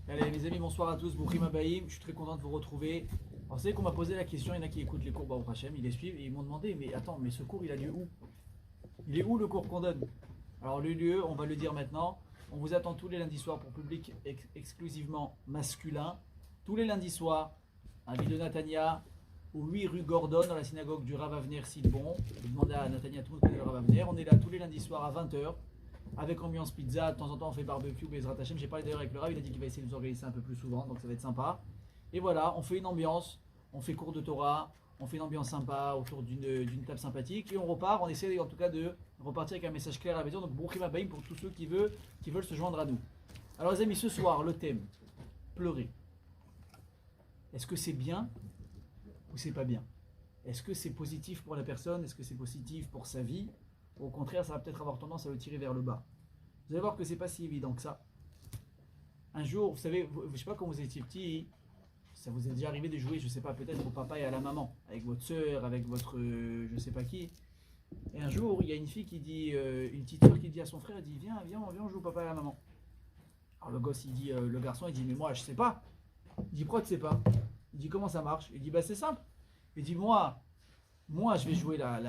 Allez les amis, bonsoir à tous, Brouchim Habayim, je suis très content de vous retrouver. Alors, vous savez qu'on m'a posé la question, il y en a qui écoutent les cours Baruch Hashem, ils les suivent et ils m'ont demandé, mais attends, mais ce cours il a lieu où? Il est où le cours qu'on donne? Alors le lieu, on va le dire maintenant, on vous attend tous les lundis soirs pour public exclusivement masculin, tous les lundis soirs, à Ville de Natania, au 8 rue Gordon, dans la synagogue du Rav Avner Silbon. Vous demandez à Natania, tout le monde connaît le Rav Avner, on est là tous les lundis soirs à 20h. Avec ambiance pizza, de temps en temps on fait barbecue, Bezrat Hashem. J'ai parlé d'ailleurs avec le Rav, il a dit qu'il va essayer de nous organiser un peu plus souvent, donc ça va être sympa. Et voilà, on fait une ambiance, on fait cours de Torah, on fait une ambiance sympa autour d'une table sympathique et on repart. On essaie en tout cas de repartir avec un message clair à la maison. Donc Brouchim Habayim pour tous ceux qui veulent se joindre à nous. Alors les amis, ce soir, le thème, pleurer. Est-ce que c'est bien ou c'est pas bien? Est-ce que c'est positif pour la personne? Est-ce que c'est positif pour sa vie? Au contraire, ça va peut-être avoir tendance à le tirer vers le bas. Vous allez voir que c'est pas si évident que ça. Un jour, vous savez, je sais pas quand vous étiez petit, ça vous est déjà arrivé de jouer, je sais pas, peut-être au papa et à la maman, avec votre soeur, avec votre je sais pas qui. Et un jour, il y a une fille qui dit, une petite soeur qui dit à son frère, elle dit viens, on joue au papa et à la maman. Alors le gosse, il dit, le garçon, il dit mais moi je sais pas. Il dit pourquoi tu sais pas? Il dit comment ça marche? Il dit bah c'est simple. Il dit moi je vais jouer la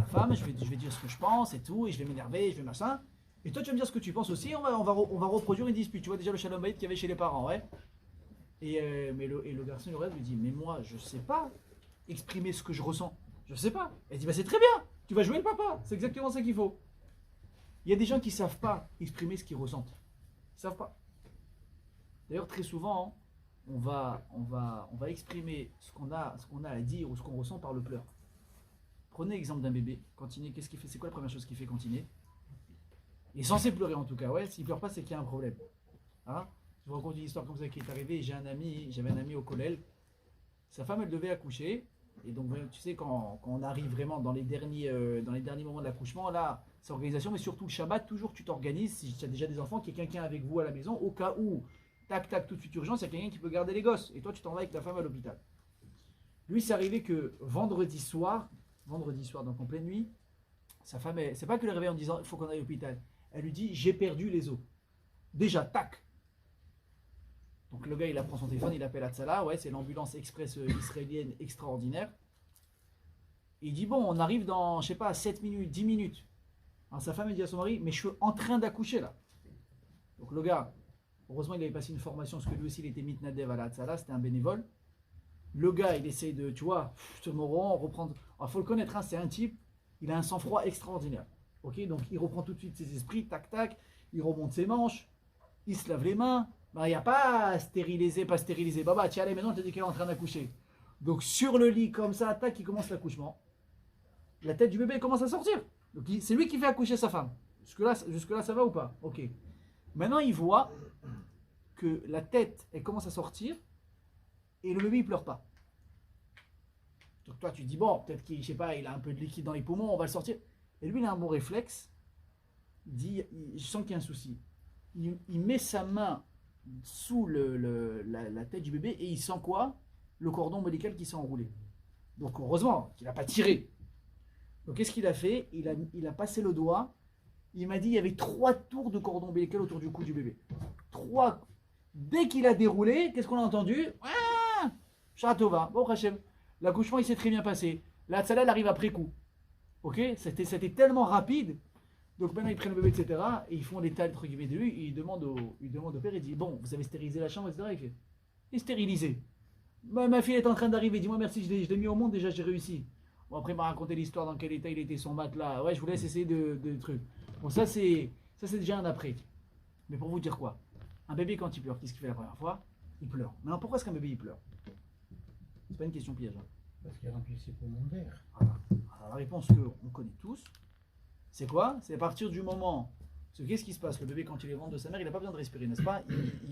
femme, je vais dire ce que je pense et tout, et je vais m'énerver, je vais machin. Et toi tu vas me dire ce que tu penses aussi, on va reproduire une dispute. Tu vois déjà le shalom bayit qu'il y avait chez les parents, ouais. Et le garçon le rêve lui dit mais moi je sais pas exprimer ce que je ressens. Je sais pas. Elle dit bah c'est très bien, tu vas jouer le papa, c'est exactement ça qu'il faut. Il y a des gens qui savent pas exprimer ce qu'ils ressentent. Ils savent pas. D'ailleurs très souvent, on va exprimer ce qu'on a à dire ou ce qu'on ressent par le pleur. Prenez l'exemple d'un bébé, quand il naît, qu'est-ce qu'il fait? C'est quoi la première chose qu'il fait quand il naît? Il est censé pleurer en tout cas, ouais, s'il pleure pas c'est qu'il y a un problème. Hein? Je vous raconte une histoire comme ça qui est arrivée, j'avais un ami au collège, sa femme elle devait accoucher, et donc tu sais quand on arrive vraiment dans les derniers moments de l'accouchement, là c'est organisation, mais surtout le Shabbat, toujours tu t'organises, si tu as déjà des enfants, qu'il y a quelqu'un avec vous à la maison, au cas où tac, tout de suite urgence, il y a quelqu'un qui peut garder les gosses. Et toi, tu t'en vas avec ta femme à l'hôpital. Lui, c'est arrivé que vendredi soir, donc en pleine nuit, sa femme, c'est pas que le réveille en disant il faut qu'on aille à l'hôpital. Elle lui dit j'ai perdu les os. Déjà, tac. Donc le gars, il prend son téléphone, il appelle Hatsala, ouais, c'est l'ambulance express israélienne extraordinaire. Et il dit bon, on arrive dans, je sais pas, 7 minutes, 10 minutes. Alors sa femme, elle dit à son mari mais je suis en train d'accoucher là. Donc le gars, heureusement, il avait passé une formation, parce que lui aussi, il était mitnadev à la Hatzala, c'était un bénévole. Le gars, il essaie de, tu vois, se morant, reprendre. Il faut le connaître, hein, c'est un type, il a un sang-froid extraordinaire. Ok, donc il reprend tout de suite ses esprits, tac, il remonte ses manches, il se lave les mains. Il n'y a pas stérilisé. Baba, tiens, allez, maintenant, je te dis qu'elle est en train d'accoucher. Donc sur le lit, comme ça, tac, il commence l'accouchement. La tête du bébé commence à sortir. Donc c'est lui qui fait accoucher sa femme. Jusque-là, ça va ou pas? Ok. Maintenant, il voit que la tête, elle commence à sortir et le bébé, il pleure pas. Donc toi, tu te dis, bon, peut-être qu'il, je sais pas, il a un peu de liquide dans les poumons, on va le sortir. Et lui, il a un bon réflexe. Il dit, je sens qu'il y a un souci. Il met sa main sous la tête du bébé et il sent quoi? Le cordon ombilical qui s'est enroulé. Donc heureusement qu'il n'a pas tiré. Donc qu'est-ce qu'il a fait? Il a passé le doigt. Il m'a dit il y avait 3 tours de cordon ombilical autour du cou du bébé. 3. Dès qu'il a déroulé, qu'est-ce qu'on a entendu? Charatova, bon Hachem. L'accouchement il s'est très bien passé. La tzala elle arrive après coup. Ok? C'était tellement rapide. Donc maintenant ils prennent le bébé, etc. Et ils font l'état entre guillemets de lui. Et ils demandent au père, il dit bon, vous avez stérilisé la chambre, etc. Il fait, et stérilisé. Ma fille est en train d'arriver, dis-moi merci, je l'ai mis au monde, déjà j'ai réussi. Bon, après il m'a raconté l'histoire dans quel état il était son matelas. Ouais, je vous laisse essayer de trucs. Bon, ça c'est déjà un après. Mais pour vous dire quoi? Un bébé quand il pleure, qu'est-ce qu'il fait la première fois? Il pleure. Maintenant pourquoi est-ce qu'un bébé il pleure? C'est pas une question piège. Hein. Parce qu'il remplit ses poumons d'air. Voilà. Alors la réponse qu'on connaît tous, c'est quoi? C'est à partir du moment. Parce que qu'est-ce qui se passe? Le bébé quand il est ventre de sa mère, il n'a pas besoin de respirer, n'est-ce pas?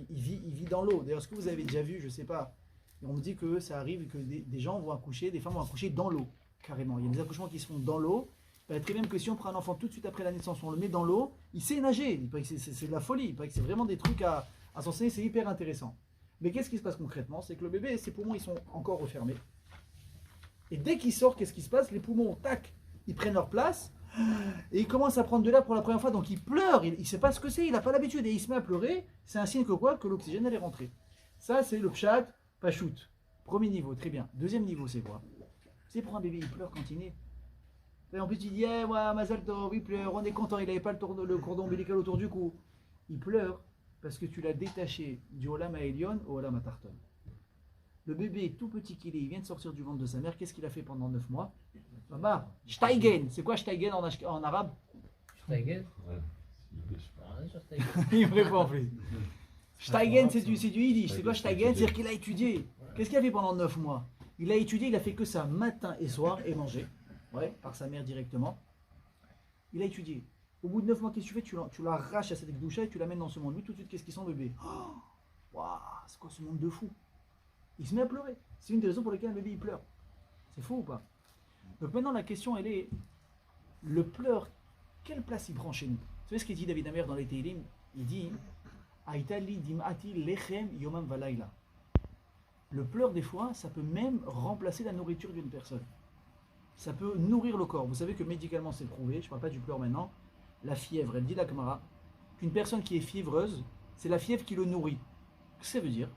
Il vit dans l'eau. D'ailleurs, ce que vous avez déjà vu, je sais pas. Et on me dit que ça arrive que des gens vont accoucher, des femmes vont accoucher dans l'eau, carrément. Il y a des accouchements qui se font dans l'eau. Il très même que si on prend un enfant tout de suite après la naissance, on le met dans l'eau, il sait nager. Il paraît que c'est de la folie. Il paraît que c'est vraiment des trucs à s'enseigner, c'est hyper intéressant. Mais qu'est-ce qui se passe concrètement? C'est que le bébé, ses poumons, ils sont encore refermés. Et dès qu'il sort, qu'est-ce qui se passe? Les poumons, tac, ils prennent leur place. Et il commence à prendre de l'air pour la première fois. Donc il pleure, il ne sait pas ce que c'est, il n'a pas l'habitude. Et il se met à pleurer. C'est un signe que quoi? Que l'oxygène allait rentrer. Ça, c'est le pshat, pachout. Premier niveau, très bien. Deuxième niveau, c'est quoi? C'est pour un bébé, il pleure quand il naît. Et en plus, tu dis, ouais, Mazal Tov, il pleure, on est content, il n'avait pas le cordon ombilical autour du cou. Il pleure parce que tu l'as détaché du Olam Ha'elyon au Olam Ha'tarton. Le bébé, tout petit qu'il est, il vient de sortir du ventre de sa mère, qu'est-ce qu'il a fait pendant 9 mois? Maman, Steigen, c'est quoi Steigen en arabe? Steigen? Il me répond en plus. Steigen, c'est du yiddish. C'est quoi Steigen? C'est-à-dire qu'il a étudié. Qu'est-ce qu'il a fait pendant 9 mois? Il a étudié, il a fait que ça matin et soir et manger. Ouais, par sa mère directement. Il a étudié. Au bout de 9 mois, qu'est-ce que tu fais? Tu l'arraches à cette doucha et tu l'amènes dans ce monde. Lui, tout de suite, qu'est-ce qu'il sent, bébé? Waouh, c'est quoi ce monde de fou? Il se met à pleurer. C'est une des raisons pour lesquelles un bébé il pleure. C'est faux ou pas? Donc maintenant, la question, elle est, le pleur, quelle place il prend chez nous? Vous savez ce qu'il dit David Amer dans les Teilim? Il dit, Aïtali dimati lechem yomam valayla. Le pleur, des fois, ça peut même remplacer la nourriture d'une personne. Ça peut nourrir le corps. Vous savez que médicalement, c'est prouvé, je ne parle pas du pleur maintenant, la fièvre, elle dit la Gemara, qu'une personne qui est fiévreuse, c'est la fièvre qui le nourrit. Qu'est-ce que ça veut dire?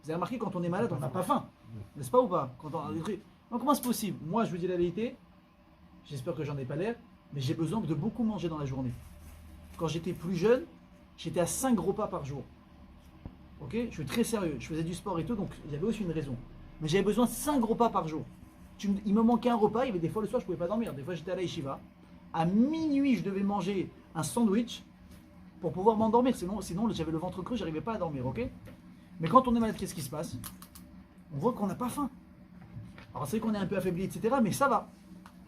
Vous avez remarqué, quand on est malade, on n'a pas faim. N'est-ce pas ou pas? Quand on a des trucs. Donc, comment c'est possible? Moi, je vous dis la vérité, j'espère que j'en ai pas l'air, mais j'ai besoin de beaucoup manger dans la journée. Quand j'étais plus jeune, j'étais à 5 repas par jour. Ok? Je suis très sérieux, je faisais du sport et tout, donc il y avait aussi une raison. Mais j'avais besoin de 5 repas par jour. Il me manquait un repas, il y avait des fois le soir je ne pouvais pas dormir. Des fois j'étais à la yeshiva. À minuit, je devais manger un sandwich pour pouvoir m'endormir. Sinon j'avais le ventre creux, je n'arrivais pas à dormir. Ok? Mais quand on est malade, qu'est-ce qui se passe? On voit qu'on n'a pas faim. Alors c'est vrai qu'on est un peu affaibli, etc. Mais ça va.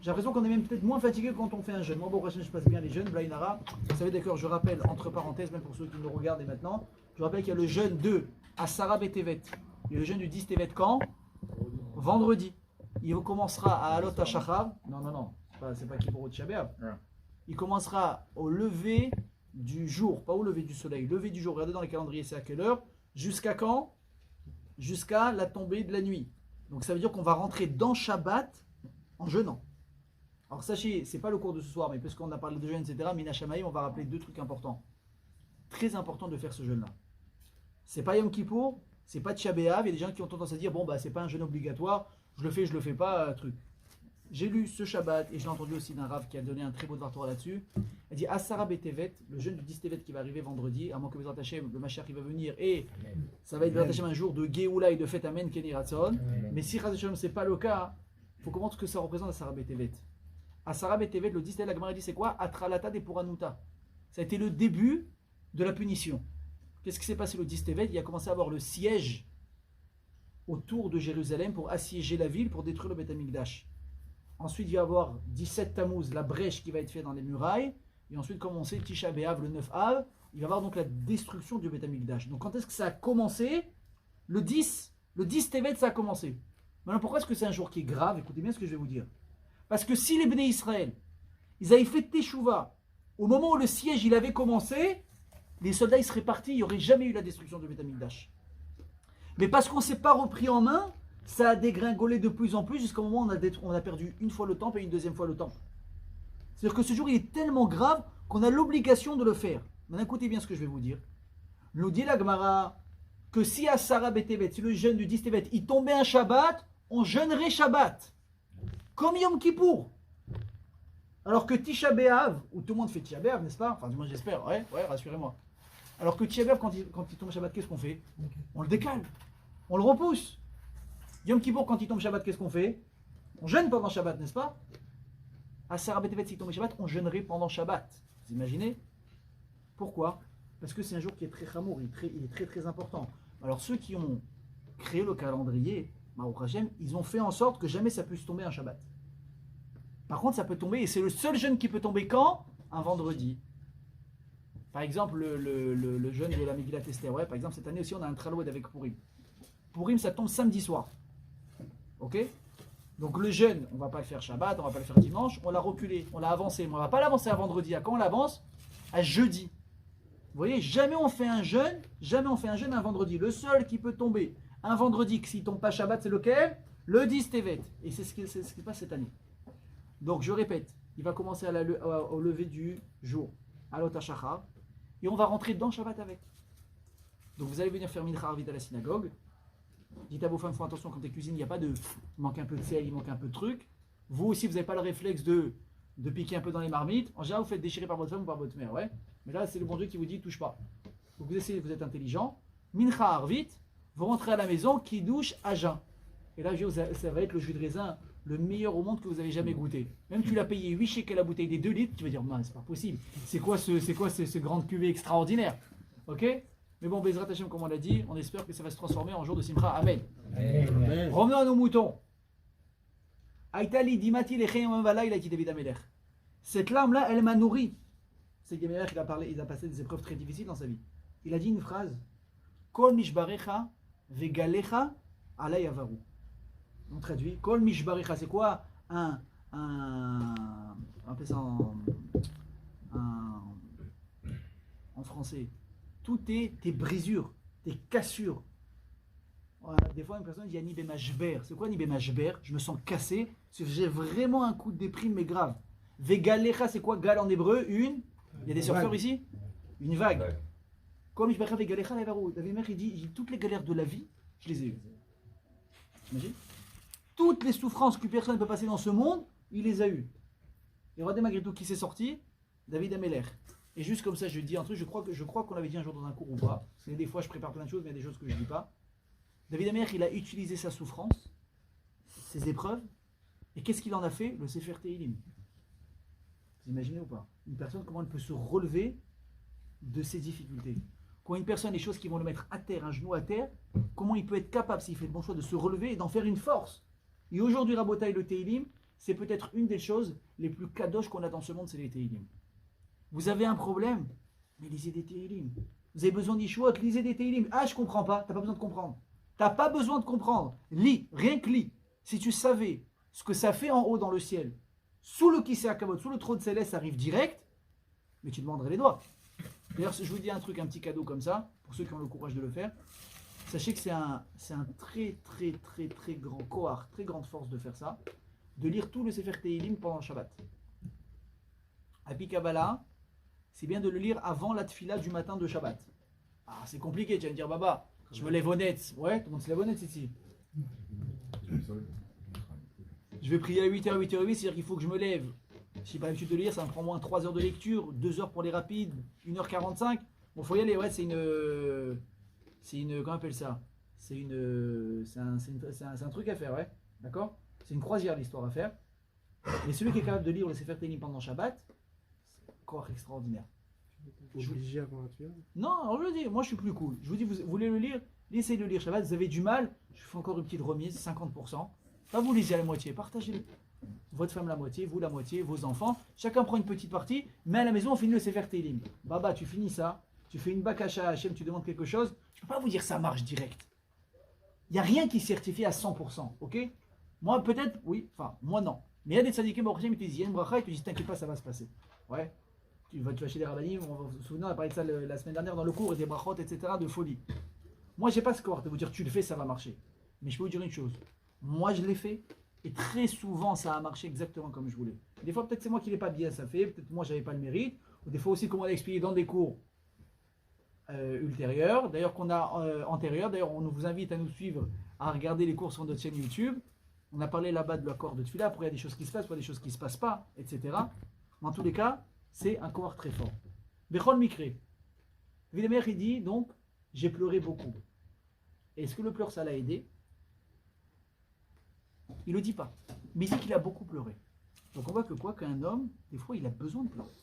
J'ai l'impression qu'on est même peut-être moins fatigué quand on fait un jeûne. Moi, bon, je passe bien les jeûnes, Blainara. Vous savez, d'accord, je rappelle, entre parenthèses, même pour ceux qui nous regardent et maintenant, je rappelle qu'il y a le jeûne de Asara Betevet. Il y a le jeûne du 10 Tevet quand? Vendredi. Il commencera à Alot HaShachar. Non, c'est pas Kippour Shabbat. Il commencera au lever du jour, pas au lever du soleil, lever du jour. Regardez dans les calendriers, c'est à quelle heure? Jusqu'à quand? Jusqu'à la tombée de la nuit. Donc ça veut dire qu'on va rentrer dans Shabbat en jeûnant. Alors sachez, c'est pas le cours de ce soir, mais puisqu'on a parlé de jeûne, etc., Mina Shamaï, on va rappeler 2 trucs importants. Très important de faire ce jeûne-là. C'est pas Yom Kippour, c'est pas Tisha B'Av. Il y a des gens qui ont tendance à dire, bon, bah c'est pas un jeûne obligatoire, je le fais pas, truc. J'ai lu ce Shabbat, et je l'ai entendu aussi d'un Rav qui a donné un très beau Dvar Torah là-dessus. Il dit, Asara Betevet, le jeûne du 10 Tevet qui va arriver vendredi, à moins que Bezrat Hashem, le Mashiach il va venir, et ça va être Bezrat Hashem un jour de Géoula et de fête Amen Keni Ratzon. Mais si Bezrat Hashem c'est pas le cas, il faut comprendre ce que ça représente Asara Betevet. Asara Betevet, le 10 Tevet, la Gemara dit c'est quoi? Atralata de Puranuta. Ça a été le début de la punition. Qu'est-ce qui s'est passé le 10 Tevet? Il a commencé à avoir le siège autour de Jérusalem pour assiéger la ville, pour détruire le Beth Amikdash. Ensuite, il va y avoir 17 Tammuz, la brèche qui va être faite dans les murailles. Et ensuite, comme on sait, Tisha B'Av, le 9 Av, il va y avoir donc la destruction du Beth Amikdash. Donc quand est-ce que ça a commencé? Le 10 Tevet, ça a commencé. Maintenant, pourquoi est-ce que c'est un jour qui est grave? Écoutez bien ce que je vais vous dire. Parce que si les Bnei Israël, ils avaient fait Teshuvah, au moment où le siège il avait commencé, les soldats ils seraient partis, il n'y aurait jamais eu la destruction du Beth Amikdash. Mais parce qu'on ne s'est pas repris en main, ça a dégringolé de plus en plus jusqu'au moment où on a perdu une fois le temple et une deuxième fois le temple. C'est-à-dire que ce jour il est tellement grave qu'on a l'obligation de le faire. Maintenant écoutez bien ce que je vais vous dire. Nous dit la Gemara que si à Sarah Betevet, si le jeûne du 10 Tevet, il tombait un Shabbat, on jeûnerait Shabbat. Comme Yom Kippour. Alors que Tisha B'Av, où tout le monde fait Tisha B'Av, n'est-ce pas? Enfin, du moins j'espère, ouais, rassurez-moi. Alors que Tisha B'Av, quand il tombe Shabbat, qu'est-ce qu'on fait? On le décale, on le repousse. Yom Kippour, quand il tombe Shabbat, qu'est-ce qu'on fait? On jeûne pendant Shabbat, n'est-ce pas? À Sarah Betevet, s'il tombe Shabbat, on jeûnerait pendant Shabbat. Vous imaginez? Pourquoi? Parce que c'est un jour qui est très chamour, il est très très important. Alors ceux qui ont créé le calendrier, Baruch Hashem, ils ont fait en sorte que jamais ça puisse tomber un Shabbat. Par contre, ça peut tomber, et c'est le seul jeûne qui peut tomber quand? Un vendredi. Par exemple, le jeûne de la Megillat Esther. Ouais, par exemple, cette année aussi, on a un Traloued avec Purim. Purim, ça tombe samedi soir. Ok? Donc le jeûne, on ne va pas le faire Shabbat, on ne va pas le faire dimanche, on l'a reculé, on l'a avancé. Mais on ne va pas l'avancer à vendredi. À quand on l'avance? À jeudi. Vous voyez, jamais on fait un jeûne un vendredi. Le seul qui peut tomber un vendredi, s'il ne tombe pas Shabbat, c'est lequel? Le 10 Tevet. Et c'est ce qui se passe cette année. Donc je répète, il va commencer au lever du jour, à l'Otashachar, et on va rentrer dans Shabbat avec. Donc vous allez venir faire Mincha Arvit à la synagogue. Dites à vos femmes, font attention quand tu cuisines, il n'y a pas de. Il manque un peu de sel, il manque un peu de trucs. Vous aussi, vous n'avez pas le réflexe de piquer un peu dans les marmites. En général, vous faites déchirer par votre femme ou par votre mère, ouais. Mais là, c'est le bon Dieu qui vous dit touche pas. Donc vous essayez, vous êtes intelligent. Mincha Arvit, vous rentrez à la maison, qui douche à jeun. Et là, ça va être le jus de raisin le meilleur au monde que vous avez jamais goûté. Même tu l'as payé 8 shekels la bouteille des 2 litres, tu vas dire, c'est pas possible. C'est quoi ce grande cuvée extraordinaire? Ok? Mais bon, Bezrat Hashem, comme on l'a dit, on espère que ça va se transformer en jour de Simcha. Amen. Amen. Revenons à nos moutons. Aïtali dimati lechem vala, il a dit David Amelech. Cette lame-là, elle m'a nourri. C'est David Amelech, il a passé des épreuves très difficiles dans sa vie. Il a dit une phrase. Kol mishbarecha vegalecha alay avaru. On traduit. Kol mishbarecha, c'est quoi on appelle ça en français. Tout est tes brisures, tes cassures. Voilà, des fois, une personne dit Ni bemashber. C'est quoi Ni bemashber? Je me sens cassé. J'ai vraiment un coup de déprime, mais grave. Vegalecha, c'est quoi Gal en hébreu? Il y a des surfeurs ici? Une vague. Comme Ishbacha vegalecha la varu. David Amelech, il dit toutes les galères de la vie, je les ai eues. T'imagines? Toutes les souffrances que personne ne peut passer dans ce monde, il les a eues. Et regardez malgré tout qui s'est sorti? David Amelech. Et juste comme ça, je dis un truc, je crois qu'on l'avait dit un jour dans un cours ou pas. Parce que des fois, je prépare plein de choses, mais il y a des choses que je ne dis pas. David Amelech, il a utilisé sa souffrance, ses épreuves, et qu'est-ce qu'il en a fait? Le Sefer Tehilim. Vous imaginez ou pas? Une personne, comment elle peut se relever de ses difficultés? Quand une personne, les choses qui vont le mettre à terre, un genou à terre, comment il peut être capable, s'il fait le bon choix, de se relever et d'en faire une force? Et aujourd'hui, Rabotai, le Tehilim, c'est peut-être une des choses les plus kadosh qu'on a dans ce monde, c'est les Tehilim. Vous avez un problème, mais lisez des Tehilim. Vous avez besoin d'Ishwot, lisez des Tehilim. Ah, je comprends pas, t'as pas besoin de comprendre. T'as pas besoin de comprendre. Lis, rien que lis. Si tu savais ce que ça fait en haut dans le ciel, sous le Kisei HaKavod, sous le trône céleste, ça arrive direct, mais tu demanderais les doigts. D'ailleurs, je vous dis un truc, un petit cadeau comme ça, pour ceux qui ont le courage de le faire. Sachez que c'est un très très très très grand kohar, très grande force de faire ça, de lire tout le Sefer Tehilim pendant le Shabbat. Happy Kabbalah, c'est bien de le lire avant la tfila du matin de Shabbat. Ah, c'est compliqué, tu vas me dire, Baba, je me lève honnête. Ouais, tout le monde se lève honnête ici. Je vais prier à 8h, 8h08, c'est-à-dire qu'il faut que je me lève. Si j'ai pas l'habitude de lire, ça me prend moins 3 heures de lecture, 2 heures pour les rapides, 1h45. Bon, faut y aller, ouais, c'est une, comment on appelle ça? C'est un truc à faire, ouais, d'accord? C'est une croisière l'histoire à faire. Mais celui qui est capable de lire le Sefer Tehilim pendant Shabbat, c'est encore extraordinaire. Obligé avant la tuile? Non, alors je le dis, moi je suis plus cool. Je vous dis, vous voulez le lire, essayez de le lire Shabbat, vous avez du mal, je fais encore une petite remise, 50%. Là, vous lisez à la moitié, partagez-le. Votre femme la moitié, vous la moitié, vos enfants. Chacun prend une petite partie, mais à la maison, on finit le Sefer Tehilim. Baba, tu finis ça, tu fais une bakasha à Hachem, tu demandes quelque chose, je ne peux pas vous dire ça marche direct. Il n'y a rien qui est certifié à 100%, ok? Moi, peut-être, oui, enfin, moi non. Mais il y a des tzadikim, ils te disent, il y a une bracha, et tu dis, t'inquiète pas, ça va se passer. Ouais. Tu vas chez les rabbinim, on se souvient, on a parlé de ça la semaine dernière dans le cours, et des brachot, etc., de folie. Moi, j'ai pas ce corps de vous dire, tu le fais, ça va marcher. Mais je peux vous dire une chose. Moi, je l'ai fait, et très souvent, ça a marché exactement comme je voulais. Des fois, peut-être c'est moi qui l'ai pas bien, ça fait, peut-être moi, j'avais pas le mérite, ou des fois aussi, comme on l'a expliqué dans des cours ultérieurs, d'ailleurs, qu'on a antérieurs, d'ailleurs, on vous invite à nous suivre, à regarder les cours sur notre chaîne YouTube. On a parlé là-bas de l'accord de Tfila, après il y a des choses qui se passent, après des choses qui ne se passent pas, etc. Mais en tous les cas, c'est un corps très fort. Bechol Mikre. David Amelech, il dit donc, j'ai pleuré beaucoup. Est-ce que le pleur, ça l'a aidé? Il ne le dit pas. Mais il dit qu'il a beaucoup pleuré. Donc on voit que quoi qu'un homme, des fois, il a besoin de pleurer.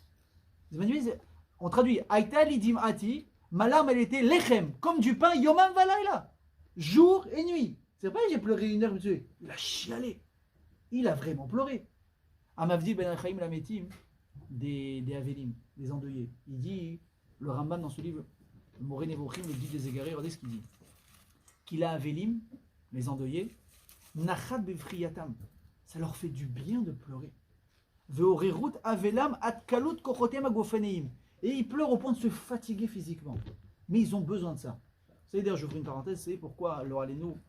On traduit Aïta lidim ati, ma larme, elle était lechem, comme du pain, yomam valayla, jour et nuit. C'est pas j'ai pleuré 1 heure, monsieur. Il a chialé. Il a vraiment pleuré. Amavdi ben Achaim Lametim, des Avelim, des endeuillés. Il dit, le Rambam dans ce livre, le Moré Nevochim, le guide des égarés, regardez ce qu'il dit. Qu'il a Avelim, les endeuillés, Nachad bevriyatam. Ça leur fait du bien de pleurer. Veorerut Avelam atkalut kochotem agofeneim. Et ils pleurent au point de se fatiguer physiquement. Mais ils ont besoin de ça. C'est d'ailleurs, j'ouvre une parenthèse, c'est pourquoi, alors allez-nous.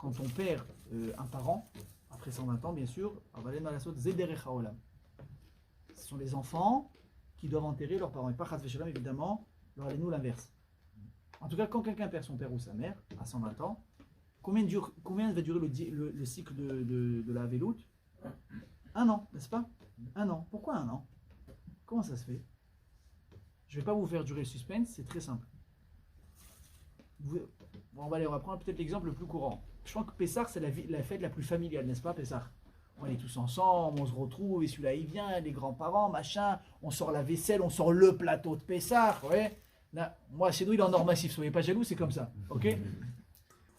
quand on perd un parent, après 120 ans bien sûr, ce sont les enfants qui doivent enterrer leurs parents. Et pas évidemment, nous l'inverse. En tout cas, quand quelqu'un perd son père ou sa mère à 120 ans, combien va durer le cycle de la veloute? 1 an, n'est-ce pas? 1 an. Pourquoi 1 an? Comment ça se fait? Je ne vais pas vous faire durer le suspense, c'est très simple. On va prendre peut-être l'exemple le plus courant. Je crois que Pessah, c'est la fête la plus familiale, n'est-ce pas, Pessah? On est tous ensemble, on se retrouve, et celui-là il vient, les grands-parents, machin, on sort la vaisselle, on sort le plateau de Pessah, ouais. Là, moi, chez nous, il est en or massif, soyez pas jaloux, c'est comme ça, ok?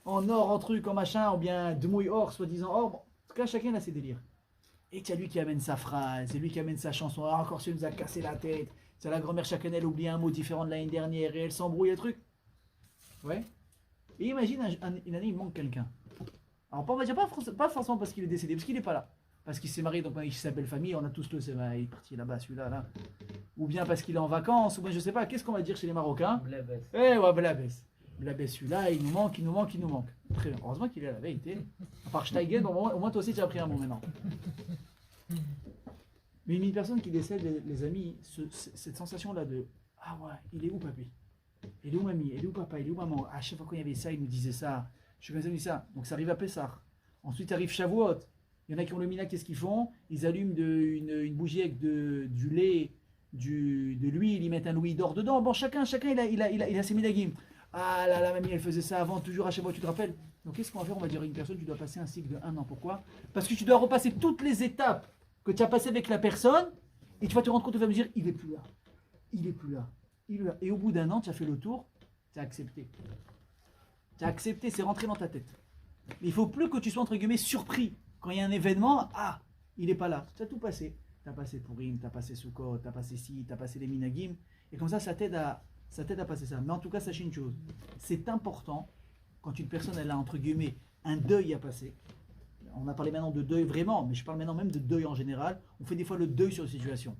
En or, en truc, en machin, ou bien de mouille or, soi-disant or, bon, en tout cas, chacun a ses délires. Et tu as lui qui amène sa phrase, c'est lui qui amène sa chanson, ah, encore celui nous a cassé la tête, c'est la grand-mère chacun elle oublie un mot différent de l'année dernière, et elle s'embrouille le truc. Ouais. Et imagine, une année, il manque quelqu'un. Alors, on va dire pas forcément parce qu'il est décédé, parce qu'il n'est pas là. Parce qu'il s'est marié, donc il sa belle famille, on a tous le c'est il est parti là-bas, celui-là, là. Ou bien parce qu'il est en vacances, ou bien je sais pas, qu'est-ce qu'on va dire chez les Marocains? Blabès. Eh ouais, Blabès. Blabès, celui-là, il nous manque. Très bien. Heureusement qu'il est à la vérité. À part Steigen, au moins toi aussi tu as pris un mot maintenant. Mais une personne qui décède, les amis, cette sensation-là de ah ouais, il est où papy? Il est où mamie? Il est où papa? Il est où maman? À chaque fois qu'il y avait ça, il nous disait ça. Je suis comme ça. Donc ça arrive à Pessah. Ensuite arrive Shavuot. Il y en a qui ont le mina, qu'est-ce qu'ils font? Ils allument une bougie avec du lait, de l'huile, ils mettent un louis d'or dedans. Bon, chacun il a ses minagim. Ah là là, mamie, elle faisait ça avant, toujours à chaque fois, tu te rappelles? Donc qu'est-ce qu'on va faire? On va dire à une personne, tu dois passer un cycle de 1 an. Pourquoi? Parce que tu dois repasser toutes les étapes que tu as passées avec la personne, et tu vas te rendre compte, tu vas me dire, il est plus là. Il est plus là. Il est là. Et au bout d'1 an, tu as fait le tour, tu as accepté. Tu as accepté, c'est rentré dans ta tête. Mais il ne faut plus que tu sois, entre guillemets, surpris. Quand il y a un événement, ah, il n'est pas là. Tu as tout passé. Tu as passé Purim, tu as passé Sukkot, tu as passé ci, tu as passé les Minagim. Et comme ça t'aide à passer ça. Mais en tout cas, sachez une chose. C'est important, quand une personne, elle a, entre guillemets, un deuil à passer. On a parlé maintenant de deuil vraiment, mais je parle maintenant même de deuil en général. On fait des fois le deuil sur une situation.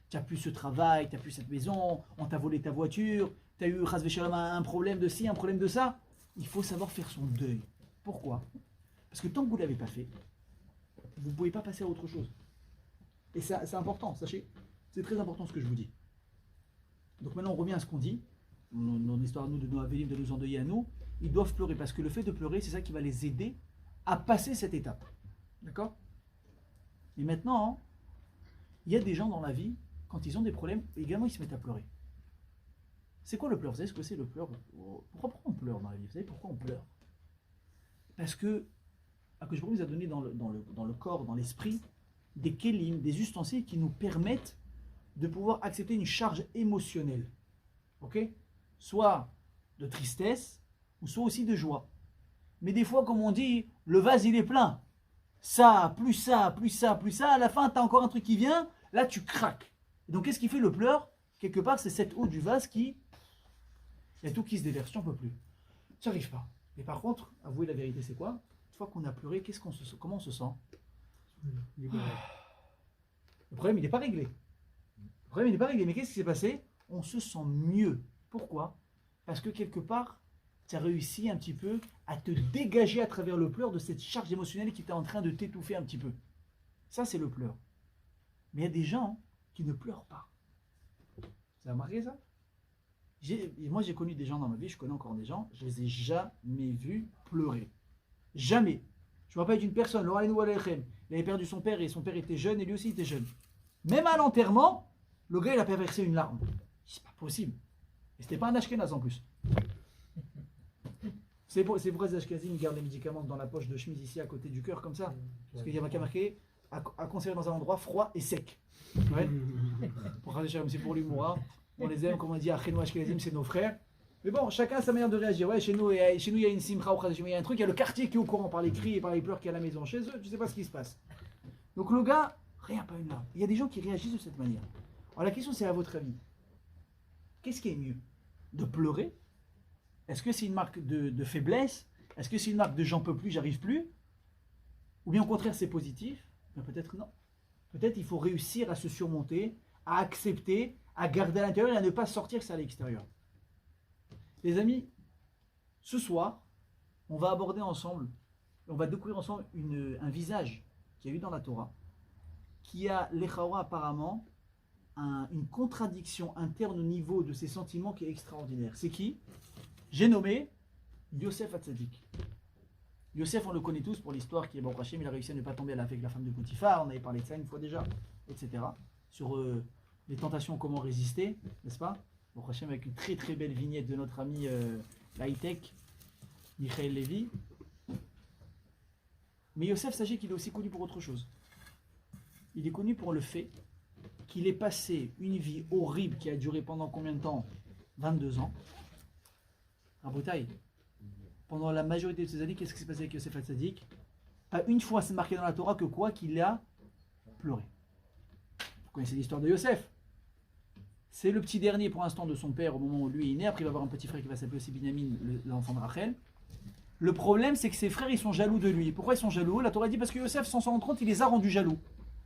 Tu n'as plus ce travail, tu n'as plus cette maison, on t'a volé ta voiture, tu as eu un problème de ci, un problème de ça. Il faut savoir faire son deuil. Pourquoi? Parce que tant que vous ne l'avez pas fait, vous ne pouvez pas passer à autre chose. Et c'est important, sachez. C'est très important ce que je vous dis. Donc maintenant on revient à ce qu'on dit. Notre histoire à nous, de nos Avelim, de nous endeuiller à nous. Ils doivent pleurer parce que le fait de pleurer, c'est ça qui va les aider à passer cette étape. D'accord? Et maintenant, il y a des gens dans la vie, quand ils ont des problèmes, également ils se mettent à pleurer. C'est quoi le pleur? Vous savez ce que c'est le pleur? Pourquoi on pleure dans la vie? Vous savez pourquoi on pleure? Parce que je vous a donné dans le corps, dans l'esprit, des kélim, des ustensiles qui nous permettent de pouvoir accepter une charge émotionnelle. Ok? Soit de tristesse, ou soit aussi de joie. Mais des fois, comme on dit, le vase il est plein. Ça, plus ça, plus ça, plus ça, à la fin, tu as encore un truc qui vient, là tu craques. Et donc qu'est-ce qui fait le pleur? Quelque part, c'est cette eau du vase qui... Il y a tout qui se déverse, tu n'en peux plus. Ça n'arrive pas. Mais par contre, avouez la vérité, c'est quoi? Une fois qu'on a pleuré, comment on se sent? Le problème, il n'est pas réglé. Le problème, il n'est pas réglé. Mais qu'est-ce qui s'est passé? On se sent mieux. Pourquoi? Parce que quelque part, tu as réussi un petit peu à te dégager à travers le pleur de cette charge émotionnelle qui était en train de t'étouffer un petit peu. Ça, c'est le pleur. Mais il y a des gens qui ne pleurent pas. Vous avez remarqué ça? Moi, j'ai connu des gens dans ma vie, je connais encore des gens, je les ai jamais vus pleurer. Jamais. Je me rappelle d'une personne, il avait perdu son père et son père était jeune et lui aussi était jeune. Même à l'enterrement, le gars il a pas versé une larme. C'est pas possible. Et c'était pas un ashkénaze en plus. C'est pourquoi les ashkénazim gardent les médicaments dans la poche de chemise ici à côté du cœur comme ça. Parce qu'il y a marqué à conserver dans un endroit froid et sec. Ouais. C'est pour l'humour. On les aime, comme on dit, Achenu Ashkenazim, c'est nos frères. Mais bon, chacun a sa manière de réagir. Ouais, chez nous, il y a une simcha, il y a un truc, il y a le quartier qui est au courant par les cris et par les pleurs qu'il y a à la maison. Chez eux, je ne sais pas ce qui se passe. Donc le gars, rien, pas une larme. Il y a des gens qui réagissent de cette manière. Alors la question, c'est à votre avis, qu'est-ce qui est mieux? De pleurer? Est-ce que c'est une marque de faiblesse? Est-ce que c'est une marque de j'en peux plus, j'arrive plus? Ou bien au contraire, c'est positif? Ben, peut-être non. Peut-être il faut réussir à se surmonter, à accepter, à garder à l'intérieur et à ne pas sortir ça à l'extérieur. Les amis, ce soir, on va aborder ensemble on va découvrir ensemble un visage qu'il y a eu dans la Torah, qui a, l'Echaora apparemment, une contradiction interne au niveau de ses sentiments qui est extraordinaire. C'est qui? J'ai nommé Yosef Hatzadik. Yosef, on le connaît tous pour l'histoire qui est Baruch Hashem, il a réussi à ne pas tomber avec la femme de Potiphar, on avait parlé de ça une fois déjà, etc. Sur les tentations, comment résister, n'est-ce pas? Baruch Hashem avec une très très belle vignette de notre ami high-tech, Michael Levy. Mais Yosef, sachez qu'il est aussi connu pour autre chose. Il est connu pour le fait qu'il ait passé une vie horrible qui a duré pendant combien de temps? 22 ans. À Bretagne. Pendant la majorité de ces années, qu'est-ce qui s'est passé avec Yosef Hatzadik? Pas une fois, c'est marqué dans la Torah que quoi? Qu'il a pleuré. Vous connaissez l'histoire de Yosef? C'est le petit dernier pour l'instant de son père au moment où lui est né. Après, il va avoir un petit frère qui va s'appeler aussi Binyamin, l'enfant de Rachel. Le problème, c'est que ses frères, ils sont jaloux de lui. Pourquoi ils sont jaloux? La Torah dit parce que Yosef, sans s'en rendre compte, il les a rendus jaloux.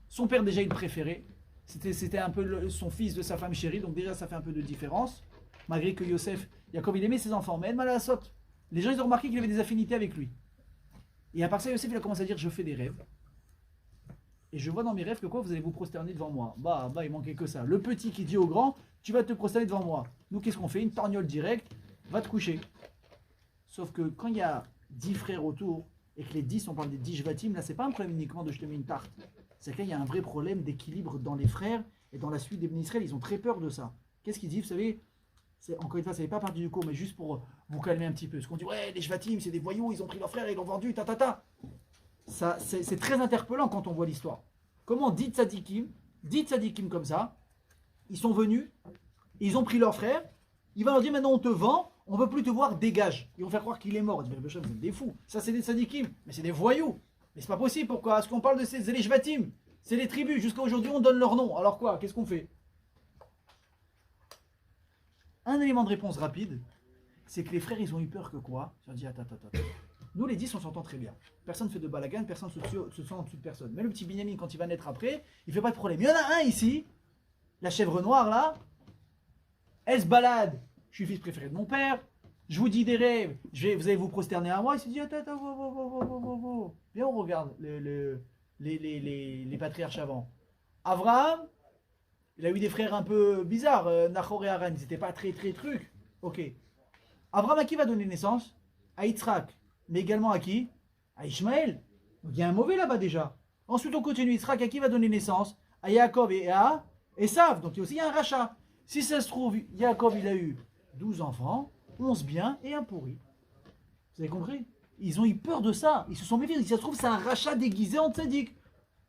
Son père, déjà, il le préférait. C'était un peu son fils de sa femme chérie, donc déjà, ça fait un peu de différence. Malgré que Yosef, Jacob, il aimait ses enfants, mais mal à la sotte. Les gens, ils ont remarqué qu'il avait des affinités avec lui. Et à part ça, Yosef, il a commencé à dire, je fais des rêves. Et je vois dans mes rêves que quoi, vous allez vous prosterner devant moi. Bah, il manquait que ça. Le petit qui dit au grand, tu vas te prosterner devant moi. Nous, qu'est-ce qu'on fait? Une torgnole directe, va te coucher. Sauf que quand il y a 10 frères autour, et que les 10, on parle des 10 Shvatim, là, c'est pas un problème uniquement de je te mets une tarte. C'est qu'il y a un vrai problème d'équilibre dans les frères, et dans la suite des Béni Israël, ils ont très peur de ça. Qu'est-ce qu'ils disent? Vous savez, encore une fois, ça n'est pas partie du cours, mais juste pour vous calmer un petit peu. Ce qu'on dit, ouais, les Shvatim, c'est des voyous, ils ont pris leur frère, ils l'ont vendu, Ça, c'est très interpellant quand on voit l'histoire. Comment 10 tzadikim comme ça, ils sont venus, ils ont pris leur frère, il va leur dire maintenant on te vend, on ne veut plus te voir, dégage. Ils vont faire croire qu'il est mort. Ils disent, vous êtes des fous, ça c'est des tzadikim, mais c'est des voyous. Mais c'est pas possible, pourquoi? Est-ce qu'on parle de ces les Shvatim? C'est les tribus, jusqu'à aujourd'hui on donne leur nom. Alors quoi? Qu'est-ce qu'on fait? Un élément de réponse rapide, c'est que les frères ils ont eu peur que quoi? Ils ont dit attends. Nous les 10 on s'entend très bien. Personne ne fait de balagan, personne ne se sent en dessous de personne. Mais le petit Binyamin quand il va naître après, il fait pas de problème. Il y en a un ici, la chèvre noire là, elle se balade. Je suis le fils préféré de mon père, je vous dis des rêves, vous allez vous prosterner à moi. Il se dit attends. Viens on regarde les patriarches avant. Abraham, il a eu des frères un peu bizarres, Nahor et Haran, ils n'étaient pas très trucs. Ok. Abraham à qui va donner naissance? À Yitzhak. Mais également à qui? À Ishmaël. Donc il y a un mauvais là-bas déjà. Ensuite on continue. Yitzhak à qui va donner naissance? À Yaakov et à Esav. Donc il y a un rachat. Si ça se trouve, Yaakov il a eu 12 enfants, 11 biens et un pourri. Vous avez compris? Ils ont eu peur de ça. Ils se sont méfiés. Si ça se trouve, c'est un rachat déguisé en tzaddik.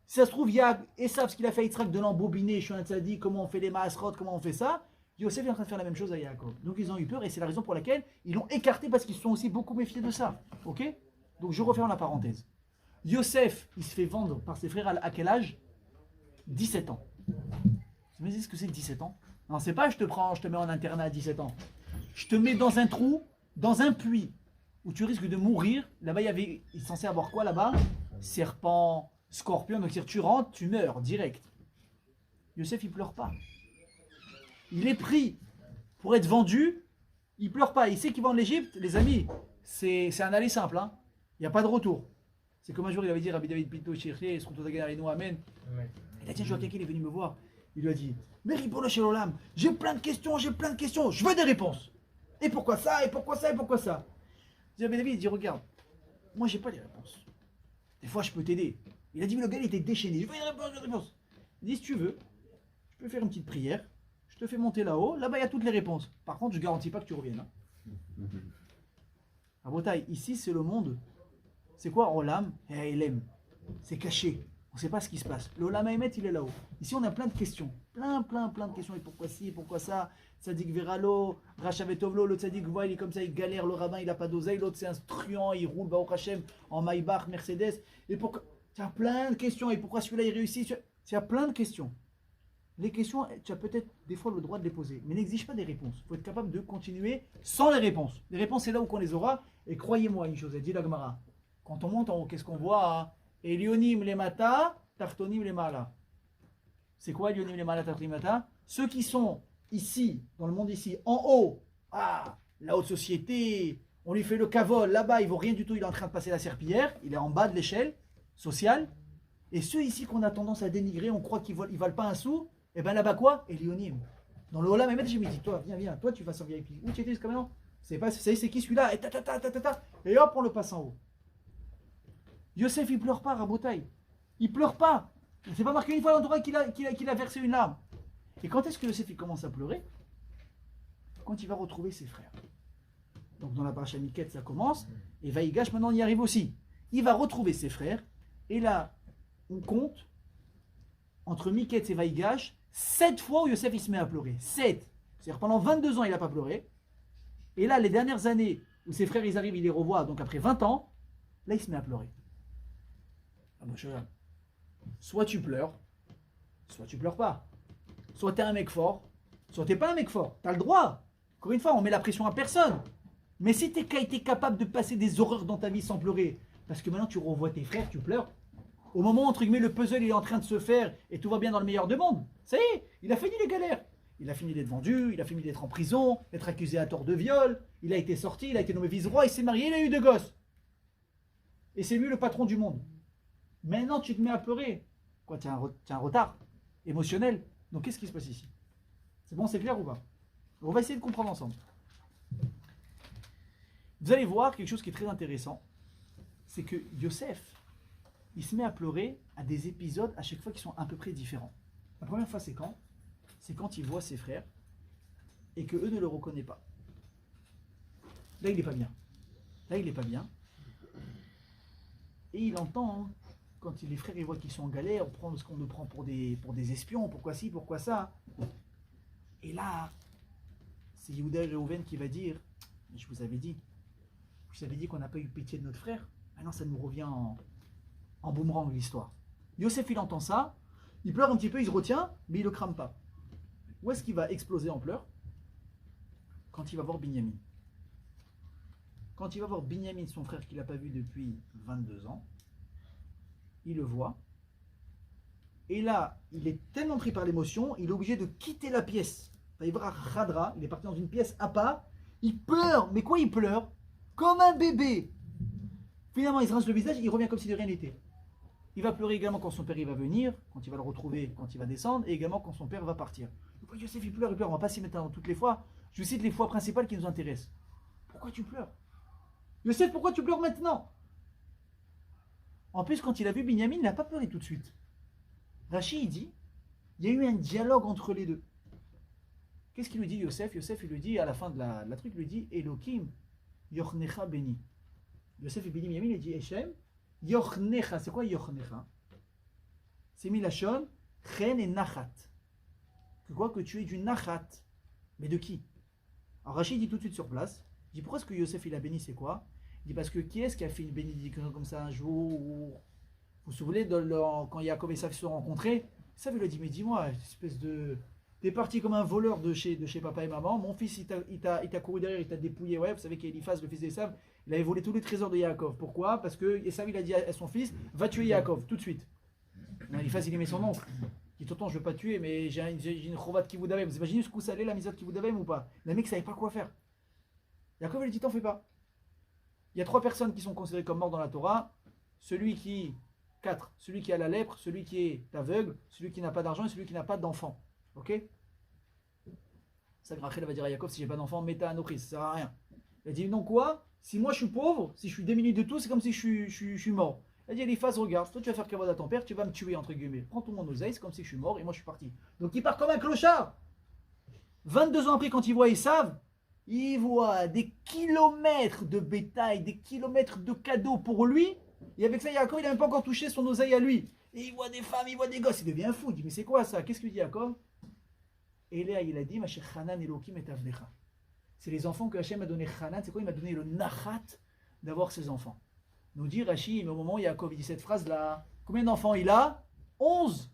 Si ça se trouve, il y a Esav, ce qu'il a fait à Yitzhak de l'embobiner. Je suis un tzaddik, comment on fait les maasrot, comment on fait ça. Yosef est en train de faire la même chose à Yaakov. Donc ils ont eu peur et c'est la raison pour laquelle ils l'ont écarté parce qu'ils se sont aussi beaucoup méfiés de ça. Ok? Donc je referme la parenthèse. Yosef, il se fait vendre par ses frères à quel âge? 17 ans. Vous me dites ce que c'est 17 ans? Non, c'est pas je te mets en internat à 17 ans. Je te mets dans un trou, dans un puits, où tu risques de mourir. Là-bas, il est censé avoir quoi là-bas? Serpent, scorpion, donc tu rentres, tu meurs direct. Yosef, il pleure pas. Il est pris pour être vendu, il pleure pas. Il sait qu'il va en Égypte, les amis, c'est un aller simple. Hein. Il n'y a pas de retour. C'est comme un jour, il avait dit Rabbi David Pinto, Shirché, Amen. Il a dit, je vois quelqu'un, il est venu me voir. Il lui a dit, mais Ribono Shel Olam, j'ai plein de questions, je veux des réponses. Et pourquoi ça, et pourquoi ça, et pourquoi ça? Rabbi David, il dit, regarde, moi j'ai pas les réponses. Des fois, je peux t'aider. Il a dit, mais le gars, il était déchaîné. Je veux des réponses. Il dit, si tu veux, je peux faire une petite prière. Je te fais monter là-haut, là-bas il y a toutes les réponses. Par contre, je ne garantis pas que tu reviennes. Hein. À Bretagne, ici c'est le monde. C'est quoi Olam et Elem? C'est caché. On ne sait pas ce qui se passe. Le Olam Haemet, il est là-haut. Ici on a plein de questions. Plein de questions. Et pourquoi ci, et pourquoi ça? Tzadik Veralo, Rachavetovlo, le Tzadik voit, il est comme ça, il galère, le rabbin il n'a pas d'oseille, l'autre c'est un truand, il roule Baruch Hashem en Maybach, Mercedes. Et pourquoi? Tu as plein de questions. Et pourquoi celui-là il réussit? Tu as plein de questions. Les questions, tu as peut-être des fois le droit de les poser, mais n'exige pas des réponses. Il faut être capable de continuer sans les réponses. Les réponses, c'est là où on les aura. Et croyez-moi une chose, elle dit la Gemara. Quand on monte en haut, qu'est-ce qu'on voit? Elionim les mata, tartonim les mala. C'est quoi Elionim les mala, tartonim les mata? Ceux qui sont ici, dans le monde ici, en haut, la haute société, on lui fait le cavol, là-bas il vaut rien du tout, il est en train de passer la serpillière, il est en bas de l'échelle sociale. Et ceux ici qu'on a tendance à dénigrer, on croit qu'ils ne valent pas un sou, et bien là-bas quoi? Elionim. Dans le Olam, j'ai dit, toi, viens, toi tu vas sur VIP. Où tu étais jusqu'à maintenant? C'est pas, c'est qui celui-là? Et hop, on le passe en haut. Yosef, il pleure pas, Rabotaï. Il pleure pas. C'est pas marqué une fois dans le Torah qu'il a versé une larme. Et quand est-ce que Yosef il commence à pleurer? Quand il va retrouver ses frères. Donc dans la paracha Miket, ça commence. Et Vaïgash, maintenant, on y arrive aussi. Il va retrouver ses frères. Et là, on compte entre Miket et Vaïgash 7 fois où Yosef il se met à pleurer. 7. C'est-à-dire pendant 22 ans, il n'a pas pleuré. Et là, les dernières années où ses frères ils arrivent, il les revoit, donc après 20 ans, là, il se met à pleurer. Ah bon, soit tu pleures, soit tu pleures pas. Soit tu es un mec fort, soit tu n'es pas un mec fort. Tu as le droit. Encore une fois, on met la pression à personne. Mais si tu été capable de passer des horreurs dans ta vie sans pleurer, parce que maintenant tu revois tes frères, tu pleures. Au moment où, entre guillemets, le puzzle il est en train de se faire et tout va bien dans le meilleur des mondes, ça y est, il a fini les galères. Il a fini d'être vendu, il a fini d'être en prison, d'être accusé à tort de viol, il a été sorti, il a été nommé vice-roi, il s'est marié, il a eu 2 gosses. Et c'est lui le patron du monde. Maintenant tu te mets à pleurer. Quoi, tu as un retard émotionnel. Donc qu'est-ce qui se passe ici? C'est bon, c'est clair ou pas? On va essayer de comprendre ensemble. Vous allez voir quelque chose qui est très intéressant. C'est que Yosef, il se met à pleurer à des épisodes à chaque fois qui sont à peu près différents. La première fois, c'est quand? C'est quand il voit ses frères et qu'eux ne le reconnaissent pas. Là, il n'est pas bien. Là, il n'est pas bien. Et il entend, quand les frères ils voient qu'ils sont en galère, on prend ce qu'on nous prend pour des espions, pourquoi ci, pourquoi ça. Et là, c'est Yehuda et Reuven qui va dire, je vous avais dit qu'on n'a pas eu pitié de notre frère. Maintenant, ça nous revient en boomerang l'histoire. Yosef, il entend ça, il pleure un petit peu, il se retient, mais il ne le crame pas. Où est-ce qu'il va exploser en pleurs? Quand il va voir Binyamin. Quand il va voir Binyamin, son frère qu'il n'a pas vu depuis 22 ans, il le voit. Et là, il est tellement pris par l'émotion, il est obligé de quitter la pièce. Il va à Khadra, il est parti dans une pièce à part, il pleure. Mais quoi il pleure? Comme un bébé. Finalement, il se rince le visage, il revient comme si de rien n'était. Il va pleurer également quand son père il va venir, quand il va le retrouver, quand il va descendre, et également quand son père va partir. Donc, Yosef, il pleure, on va pas s'y mettre dans toutes les fois. Je cite les fois principales qui nous intéressent. Pourquoi tu pleures? Yosef, pourquoi tu pleures maintenant? En plus, quand il a vu Binyamin, il n'a pas pleuré tout de suite. Rachid, il dit, il y a eu un dialogue entre les deux. Qu'est-ce qu'il lui dit Yosef? Yosef, il lui dit, à la fin de la truc, il lui dit, Elohim, Yochnecha Beni. Yosef et Binyamin, il dit, Echem, Yochnecha. C'est quoi Yochnecha? C'est Milachon, Chen et Nachat. Que quoi? Que tu es du Nachat. Mais de qui? Alors Rachid dit tout de suite sur place, il dit, pourquoi est-ce que Yosef il a béni? C'est quoi? Il dit, parce que qui est-ce qui a fait une bénédiction comme ça un jour? Vous vous souvenez, quand Yaakov et Esav se sont rencontrés, Esav lui a dit, mais dis-moi, espèce de... T'es parti comme un voleur de chez papa et maman, mon fils il t'a couru derrière, il t'a dépouillé. Ouais, vous savez qu'Eliphaz, le fils d'Esav, il avait volé tous les trésors de Yaakov. Pourquoi? Parce que Esav il a dit à son fils, va tuer Yaakov, tout de suite. Eliphaz il aimait son oncle. Il dit, tonton, je ne veux pas tuer, mais j'ai une chovat qui vous davem. Vous imaginez ce coup ça allait, la misère qui vous davem ou pas? Le mec ne savait pas quoi faire. Yaakov il dit, t'en fais pas. Il y a 3 personnes qui sont considérées comme morts dans la Torah. Celui qui a la lèpre, celui qui est aveugle, celui qui n'a pas d'argent et celui qui n'a pas d'enfant. Ok? Ça, Rachel va dire à Yaakov, si j'ai pas d'enfant, méta anochis, ça sert à rien. Il a dit, non quoi? Si moi je suis pauvre, si je suis démuni de tout, c'est comme si je suis mort. Il a dit, Eliphaz, regarde, toi tu vas faire kavod à ton père, tu vas me tuer, entre guillemets. Prends tout mon oseille, c'est comme si je suis mort et moi je suis parti. Donc il part comme un clochard. 22 ans après, quand il voit Esav, il voit des kilomètres de bétail, des kilomètres de cadeaux pour lui. Et avec ça, Yaakov, il n'a même pas encore touché son oseille à lui. Et il voit des femmes, il voit des gosses, il devient fou. Il dit, mais c'est quoi ça? Qu'est-ce que dit Yaakov? Et là, il a dit, Hanan Elokim et Avnecha. C'est les enfants que Hachem m'a donné Hanan. C'est quoi? Il m'a donné le nachat d'avoir ses enfants. Nous dit Rashi, mais au moment où Yaakov dit cette phrase-là, combien d'enfants il a? 11.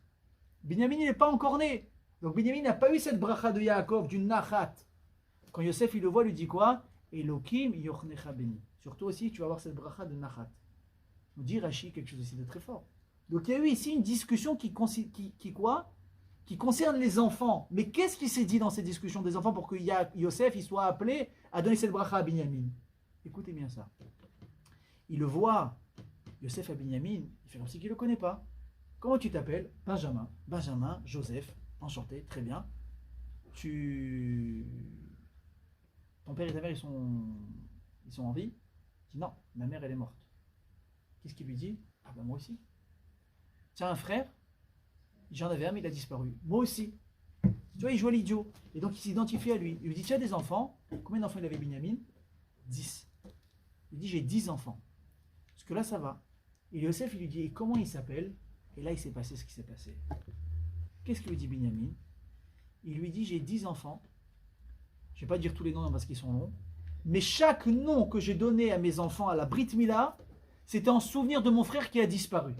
Binyamin, il n'est pas encore né. Donc Binyamin n'a pas eu cette bracha de Yaakov, du nachat. Quand Yosef il le voit, il lui dit quoi? Elokim yochnecha beni. Surtout aussi, tu vas avoir cette bracha de nachat. Nous dit Rashi quelque chose aussi de très fort. Donc il y a eu ici une discussion qui concerne les enfants. Mais qu'est-ce qui s'est dit dans cette discussion des enfants pour que Yosef il soit appelé à donner cette bracha à Binyamin? Écoutez bien ça. Il le voit, Yosef à Binyamin, il fait comme si qu'il ne le connaît pas. Comment tu t'appelles? Benjamin. Benjamin, Joseph, enchanté, très bien. Ton père et ta mère, ils sont en vie? Il dit non, ma mère, elle est morte. Qu'est-ce qu'il lui dit? Ah ben moi aussi. Tiens, un frère? J'en avais un, mais il a disparu. Moi aussi. Tu vois, il joue à l'idiot. Et donc, il s'identifie à lui. Il lui dit, tu as des enfants? Combien d'enfants il avait, Binyamin? 10. Il dit, j'ai 10 enfants. Parce que là, ça va. Et Yosef, il lui dit, et comment il s'appelle? Et là, il s'est passé ce qui s'est passé. Qu'est-ce qu'il lui dit, Binyamin? Il lui dit, j'ai 10 enfants. Je ne vais pas dire tous les noms parce qu'ils sont longs. Mais chaque nom que j'ai donné à mes enfants à la Brit Mila, c'était en souvenir de mon frère qui a disparu.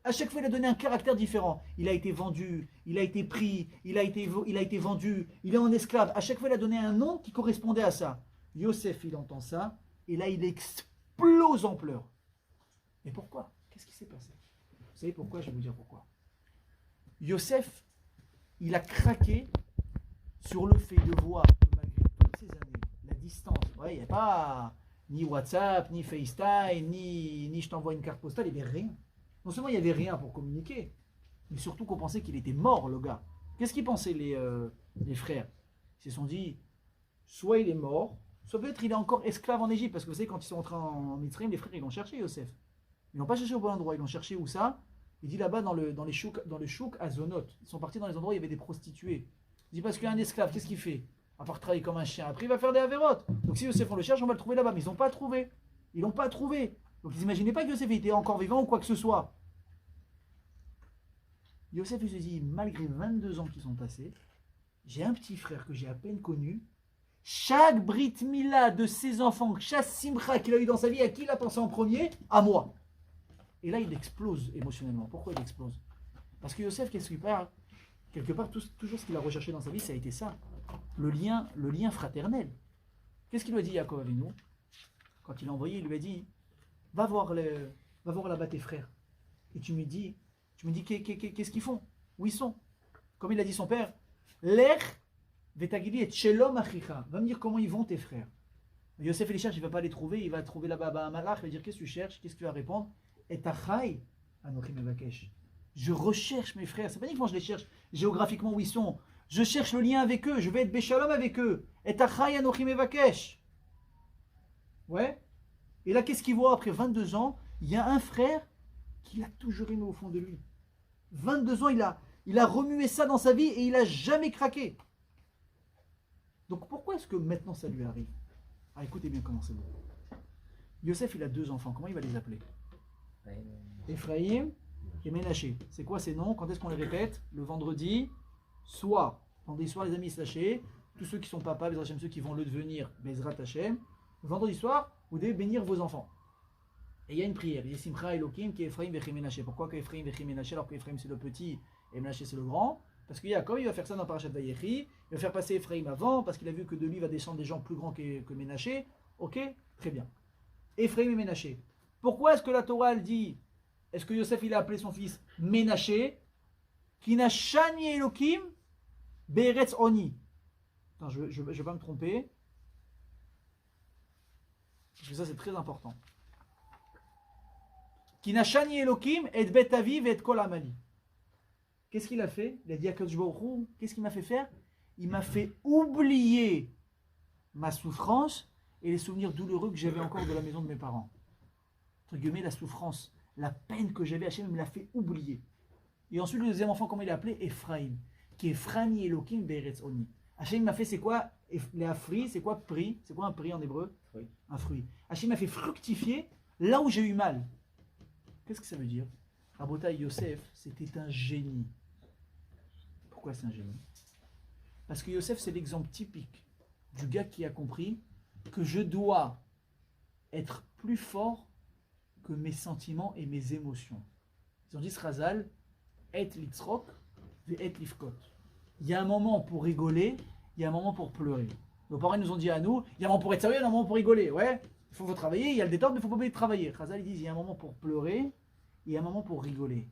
À chaque fois, il a donné un caractère différent. Il a été vendu, il a été pris, il a été vendu, il est en esclave. À chaque fois, il a donné un nom qui correspondait à ça. Yosef, il entend ça, et là, il explose en pleurs. Mais pourquoi? Qu'est-ce qui s'est passé? Vous savez pourquoi? Je vais vous dire pourquoi. Yosef, il a craqué sur le fait de voir que malgré toutes ces années, la distance, ouais, il n'y a pas ni WhatsApp, ni FaceTime, ni je t'envoie une carte postale, il n'y avait rien. Non seulement il n'y avait rien pour communiquer, mais surtout qu'on pensait qu'il était mort, le gars. Qu'est-ce qu'ils pensaient les frères? Ils se sont dit, soit il est mort, soit peut-être il est encore esclave en Égypte, parce que vous savez, quand ils sont entrés en Mitzrayim, les frères, ils l'ont cherché, Yosef. Ils l'ont pas cherché au bon endroit, ils l'ont cherché où ça? Il dit là-bas dans le chouk à Zonot. Ils sont partis dans les endroits où il y avait des prostituées. Il dit parce qu'un esclave, qu'est-ce qu'il fait? À part travailler comme un chien, après il va faire des avérotes. Donc si Yosef on le cherche, on va le trouver là-bas. Mais ils n'ont pas trouvé. Ils l'ont pas trouvé. Donc ils n'imaginaient pas que Yosef était encore vivant ou quoi que ce soit. Yosef il se dit, malgré 22 ans qui sont passés, j'ai un petit frère que j'ai à peine connu. Chaque Brit Mila de ses enfants, chaque Simcha qu'il a eu dans sa vie, à qui il a pensé en premier? À moi. Et là, il explose émotionnellement. Pourquoi il explose? Parce que Yosef, quelque part, toujours ce qu'il a recherché dans sa vie, ça a été ça. Le lien fraternel. Qu'est-ce qu'il lui a dit, Yaakov Avinu? Quand il l'a envoyé, il lui a dit, va voir là-bas tes frères. Et tu me dis, qu'est-ce qu'ils font? Où ils sont? Comme il a dit son père, Lech vetagili et shelom achicha. Va me dire comment ils vont tes frères. Yosef, il les cherche, il ne va pas les trouver. Il va trouver là-bas un malach, il va dire, qu'est-ce que tu cherches? Qu'est-ce que tu vas répondre? Et achai anochi mevakesh. Je recherche mes frères. C'est pas uniquement je les cherche géographiquement où ils sont. Je cherche le lien avec eux. Je vais être béchalom avec eux. Et achai anochi mevakesh. Ouais. Et là, qu'est-ce qu'il voit après 22 ans? Il y a un frère qui l'a toujours aimé au fond de lui. 22 ans, il a remué ça dans sa vie et il n'a jamais craqué. Donc pourquoi est-ce que maintenant ça lui arrive? Ah, écoutez bien comment c'est beau. Yosef, il a 2 enfants. Comment il va les appeler? Ephraïm et Ménaché. C'est quoi ces noms? Quand est-ce qu'on les répète? Le vendredi soir. Vendredi soir, les amis, sachez, tous ceux qui sont papas, ceux qui vont le devenir, Bezrat Hashem, le vendredi soir, vous devez bénir vos enfants. Et il y a une prière. Il y a Simcha Elohim qui est Ephraïm et Ménaché. Pourquoi Ephraïm et Ménaché alors qu'Ephraïm c'est le petit et Ménaché c'est le grand? Parce que Yaakov, il va faire ça dans Parashat Vayechi. Il va faire passer Ephraïm avant parce qu'il a vu que de lui va descendre des gens plus grands que Ménaché. Ok? Très bien. Ephraïm et Ménaché. Pourquoi est-ce que la Torah elle dit, est-ce que Yosef il a appelé son fils Ménaché, qui n'a shani Elohim Beretz Oni? Attends, je ne vais pas me tromper. Parce que ça c'est très important. Qui n'a shani Elohim et bet aviv et kol amali. Qu'est-ce qu'il a fait? Il a dit à Kadosh Baruch Hu, qu'est-ce qu'il m'a fait faire? Il m'a fait oublier ma souffrance et les souvenirs douloureux que j'avais encore de la maison de mes parents. Entre guillemets, la souffrance, la peine que j'avais, Hachem me l'a fait oublier. Et ensuite, le deuxième enfant, comment il l'a appelé? Ephraim, qui est Frani Elohim Beretz Oni. Hachem m'a fait, c'est quoi? Les afri, c'est quoi prix? C'est quoi un prix en hébreu? Oui. Un fruit. Hachem m'a fait fructifier là où j'ai eu mal. Qu'est-ce que ça veut dire? Rabotai Yosef, c'était un génie. Pourquoi c'est un génie? Parce que Yosef, c'est l'exemple typique du gars qui a compris que je dois être plus fort que mes sentiments et mes émotions. Ils ont dit Srazal, et litzrok, et lifkot. Il y a un moment pour rigoler, il y a un moment pour pleurer. Nos parents nous ont dit à nous, il y a un moment pour être sérieux, il y a un moment pour rigoler. Ouais, il faut travailler, il y a le détente, mais il ne faut pas oublier de travailler. Srazal, ils disent, il y a un moment pour pleurer, et il y a un moment pour rigoler.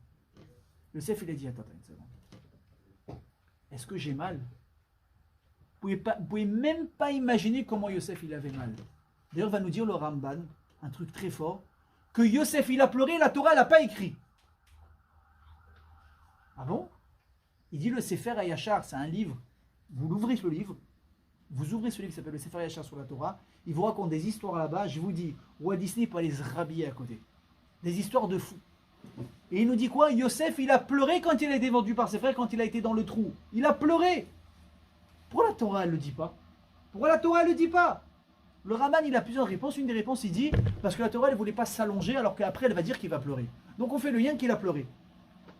Yosef, il a dit, attends une seconde. Est-ce que j'ai mal? Vous pouvez même pas imaginer comment Yosef il avait mal. D'ailleurs, va nous dire le Ramban, un truc très fort, que Yosef il a pleuré, la Torah elle n'a pas écrit. Ah bon? Il dit le Sefer Hayashar, c'est un livre. Vous l'ouvrez ce livre, vous ouvrez ce livre qui s'appelle le Sefer Hayashar sur la Torah, il vous raconte des histoires là-bas, je vous dis, Walt Disney peut aller se rhabiller à côté. Des histoires de fous. Et il nous dit quoi? Yosef il a pleuré quand il a été vendu par ses frères, quand il a été dans le trou. Il a pleuré. Pourquoi la Torah elle le dit pas? Pourquoi la Torah elle le dit pas? Le Raman il a plusieurs réponses. Une des réponses il dit parce que la Torah elle voulait pas s'allonger alors qu'après elle va dire qu'il va pleurer. Donc on fait le lien qu'il a pleuré.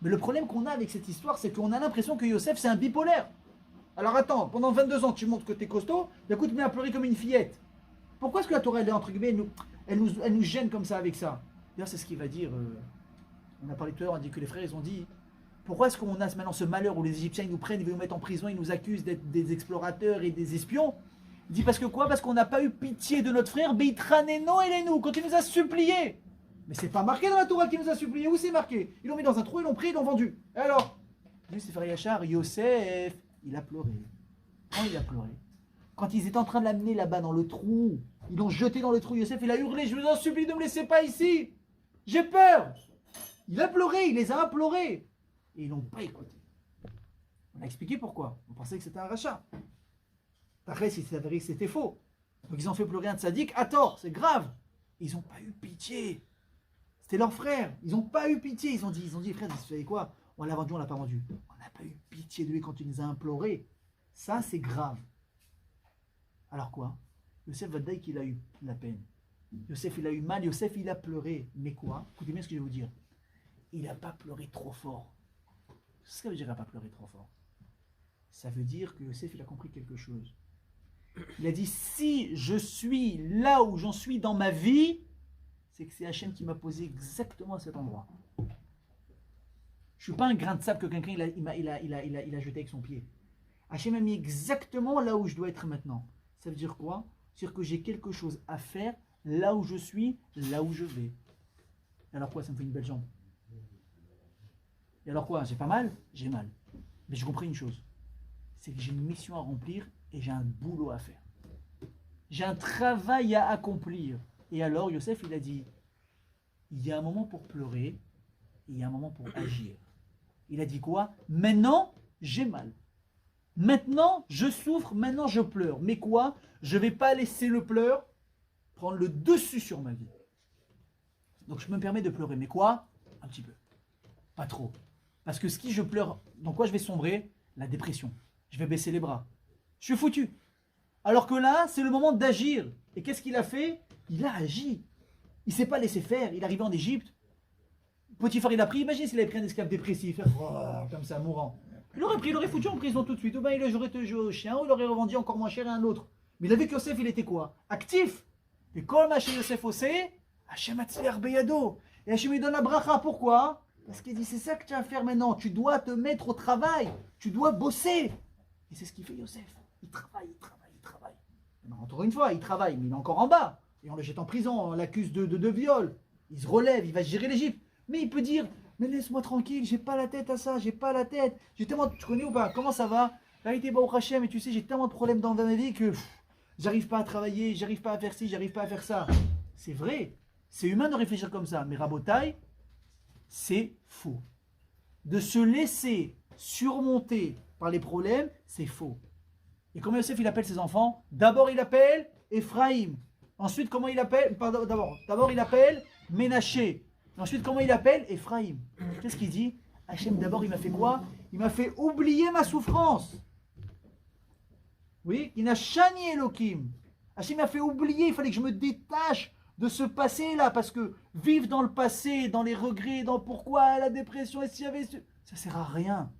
Mais le problème qu'on a avec cette histoire c'est qu'on a l'impression que Yosef c'est un bipolaire. Alors attends, pendant 22 ans tu montres que t'es costaud, d'un coup tu mets à pleurer comme une fillette. Pourquoi est-ce que la Torah elle est entre guillemets elle nous gêne comme ça avec ça? D'ailleurs c'est ce qu'il va dire. On a parlé tout à l'heure, on a dit que les frères ils ont dit pourquoi est-ce qu'on a maintenant ce malheur où les Égyptiens ils nous prennent, ils veulent nous mettre en prison, ils nous accusent d'être des explorateurs et des espions? Il dit parce que quoi? Parce qu'on n'a pas eu pitié de notre frère Beitraneno et nous quand il nous a supplié. Mais c'est pas marqué dans la Torah qu'il nous a supplié. Où c'est marqué? Ils l'ont mis dans un trou, ils l'ont pris, ils l'ont vendu. Et alors? Lui c'est Sefer Yashar, Yosef, il a pleuré. Quand il a pleuré? Quand ils étaient en train de l'amener là-bas dans le trou, ils l'ont jeté dans le trou. Yosef il a hurlé, je vous en supplie ne me laissez pas ici. J'ai peur. Il a pleuré, il les a implorés. Et ils n'ont pas écouté. On a expliqué pourquoi. On pensait que c'était un rachat. Après, il s'est avéré que c'était faux. Donc ils ont fait pleurer un tzaddik à tort, c'est grave. Ils n'ont pas eu pitié. C'était leur frère. Ils n'ont pas eu pitié. Ils ont dit, frère, vous savez quoi? On l'a vendu, on l'a pas vendu. On n'a pas eu pitié de lui quand il nous a imploré. Ça, c'est grave. Alors quoi? Yosef va dire qu'il a eu la peine. Yosef, il a eu mal. Yosef, il a pleuré. Mais quoi? Écoutez bien ce que je vais vous dire. Il n'a pas pleuré trop fort. Qu'est-ce que ça veut dire il n'a pas pleuré trop fort? Ça veut dire que Yosef il a compris quelque chose. Il a dit si je suis là où j'en suis dans ma vie, c'est que c'est Hachem qui m'a posé exactement à cet endroit. Je ne suis pas un grain de sable que quelqu'un il a jeté avec son pied. Hachem m'a mis exactement là où je dois être maintenant. Ça veut dire quoi? C'est-à-dire que j'ai quelque chose à faire là où je suis, là où je vais. Alors quoi? Ça me fait une belle jambe. Et alors quoi? J'ai pas mal? J'ai mal. Mais j'ai compris une chose. C'est que j'ai une mission à remplir et j'ai un boulot à faire. J'ai un travail à accomplir. Et alors Yosef il a dit, il y a un moment pour pleurer et il y a un moment pour agir. Il a dit quoi? Maintenant, j'ai mal. Maintenant, je souffre, maintenant je pleure. Mais quoi? Je ne vais pas laisser le pleur prendre le dessus sur ma vie. Donc je me permets de pleurer. Mais quoi? Un petit peu. Pas trop. Parce que si je pleure, dans quoi je vais sombrer? La dépression. Je vais baisser les bras. Je suis foutu. Alors que là, c'est le moment d'agir. Et qu'est-ce qu'il a fait? Il a agi. Il ne s'est pas laissé faire. Il est arrivé en Égypte. Potiphar, il a pris. Imaginez s'il avait pris un esclave dépressif, comme ça, mourant. Il aurait pris, il aurait foutu en prison tout de suite. Ou bien il aurait joué au chien, ou il aurait revendu encore moins cher à un autre. Mais il a vu que Yosef, il était quoi? Actif. Et comme Hachem Yosef Osé, Hachem Atzliar Beyado. Et Hachem lui donne la bracha. Pourquoi? Parce qu'il dit, c'est ça que tu vas faire maintenant. Tu dois te mettre au travail. Tu dois bosser. Et c'est ce qu'il fait Yosef. Il travaille, il travaille, il travaille. Non, encore une fois, il travaille, mais il est encore en bas. Et on le jette en prison, on l'accuse de viol. Il se relève, il va gérer l'Égypte. Mais il peut dire, mais laisse-moi tranquille, j'ai pas la tête à ça, j'ai pas la tête. J'ai tellement, tu connais ou pas? Comment ça va? Là, il était au Hachem, et tu sais, j'ai tellement de problèmes dans ma vie que j'arrive pas à travailler, j'arrive pas à faire ci, j'arrive pas à faire ça. C'est vrai, c'est humain de réfléchir comme ça, mais Rabotai, c'est faux. De se laisser surmonter par les problèmes, c'est faux. Et comment Yosef il appelle ses enfants? D'abord il appelle Ephraim. Ensuite comment il appelle? D'abord il appelle Ménaché. Ensuite comment il appelle? Ephraim. Qu'est-ce qu'il dit? Hachem d'abord il m'a fait quoi? Il m'a fait oublier ma souffrance. Oui, il n'a chani Elohim. Hachem m'a fait oublier, il fallait que je me détache de ce passé-là, parce que vivre dans le passé, dans les regrets, dans pourquoi la dépression, et s'il y avait... Ça sert à rien.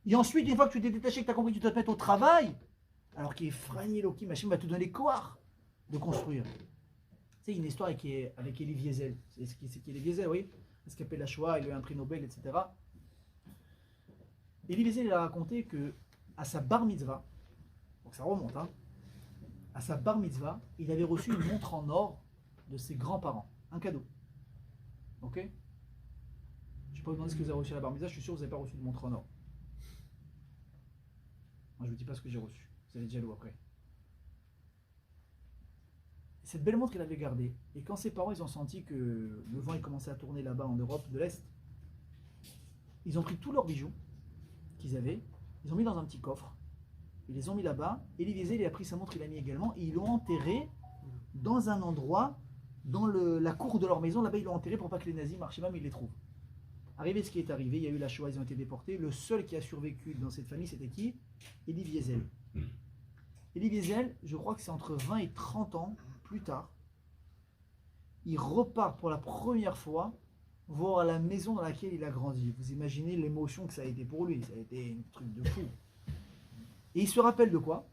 Et ensuite, une fois que tu t'es détaché, que tu as compris que tu dois te mettre au travail, alors qu'il est Frani Elohim, Hachem va te donner quoi de construire. Tu sais, il y a une histoire avec Elie Wiesel. C'est qui Elie Wiesel, oui? Ce qu'il appelle la Shoah, il a eu un prix Nobel, etc. Elie Wiesel, il a raconté que à sa bar mitzvah, donc ça remonte, hein, à sa bar mitzvah, il avait reçu une montre en or de ses grands-parents, un cadeau. Ok? Je ne vais pas vous demander ce que vous avez reçu à la bar mitzvah, je suis sûr que vous n'avez pas reçu de montre en or. Moi, je ne vous dis pas ce que j'ai reçu. Vous allez être jaloux après. Cette belle montre, il avait gardée. Et quand ses parents, ils ont senti que le vent, il commençait à tourner là-bas en Europe de l'Est, ils ont pris tous leurs bijoux qu'ils avaient, ils ont mis dans un petit coffre, ils les ont mis là-bas. Elie Wiesel, il a pris sa montre, il l'a mis également, et ils l'ont enterré dans un endroit, dans la cour de leur maison. Là-bas, ils l'ont enterré pour pas que les nazis marchent même, ils les trouvent. Arrivé ce qui est arrivé, il y a eu la Shoah, ils ont été déportés. Le seul qui a survécu dans cette famille, c'était qui? Elie Wiesel. Elie Wiesel, je crois que c'est entre 20 et 30 ans plus tard, il repart pour la première fois voir la maison dans laquelle il a grandi. Vous imaginez l'émotion que ça a été pour lui, ça a été un truc de fou. Et il se rappelle de quoi?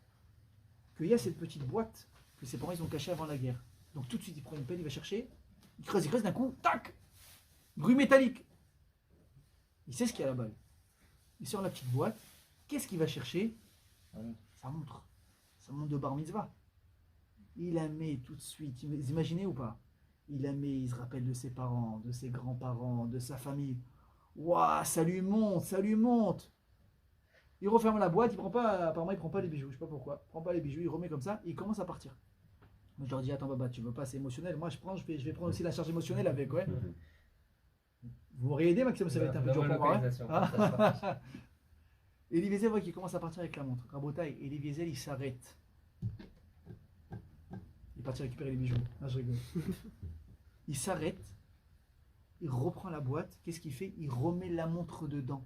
Qu'il y a cette petite boîte que ses parents ils ont cachée avant la guerre. Donc tout de suite il prend une pelle, il va chercher, il creuse, d'un coup, tac, bruit métallique. Il sait ce qu'il y a là-bas. Il sort la petite boîte, qu'est-ce qu'il va chercher? Sa montre de bar mitzvah. Il la met tout de suite, vous imaginez ou pas? Il la met, il se rappelle de ses parents, de ses grands-parents, de sa famille. Waouh, ça lui monte, ça lui monte. Il referme la boîte, apparemment il prend pas les bijoux, je sais pas pourquoi. Il prend pas les bijoux, il remet comme ça, et il commence à partir. Moi je leur dis, attends baba, tu veux pas, c'est émotionnel. Moi je vais prendre aussi la charge émotionnelle avec, ouais. Vous m'auriez aidé Maxime, ça va être un peu dur pour moi. Hein. Elie Wiesel voit qu'il commence à partir avec la montre. Rabotaï, Elie Wiesel il s'arrête. Il est parti récupérer les bijoux. Non, je rigole. Il s'arrête, il reprend la boîte. Qu'est-ce qu'il fait? Il remet la montre dedans.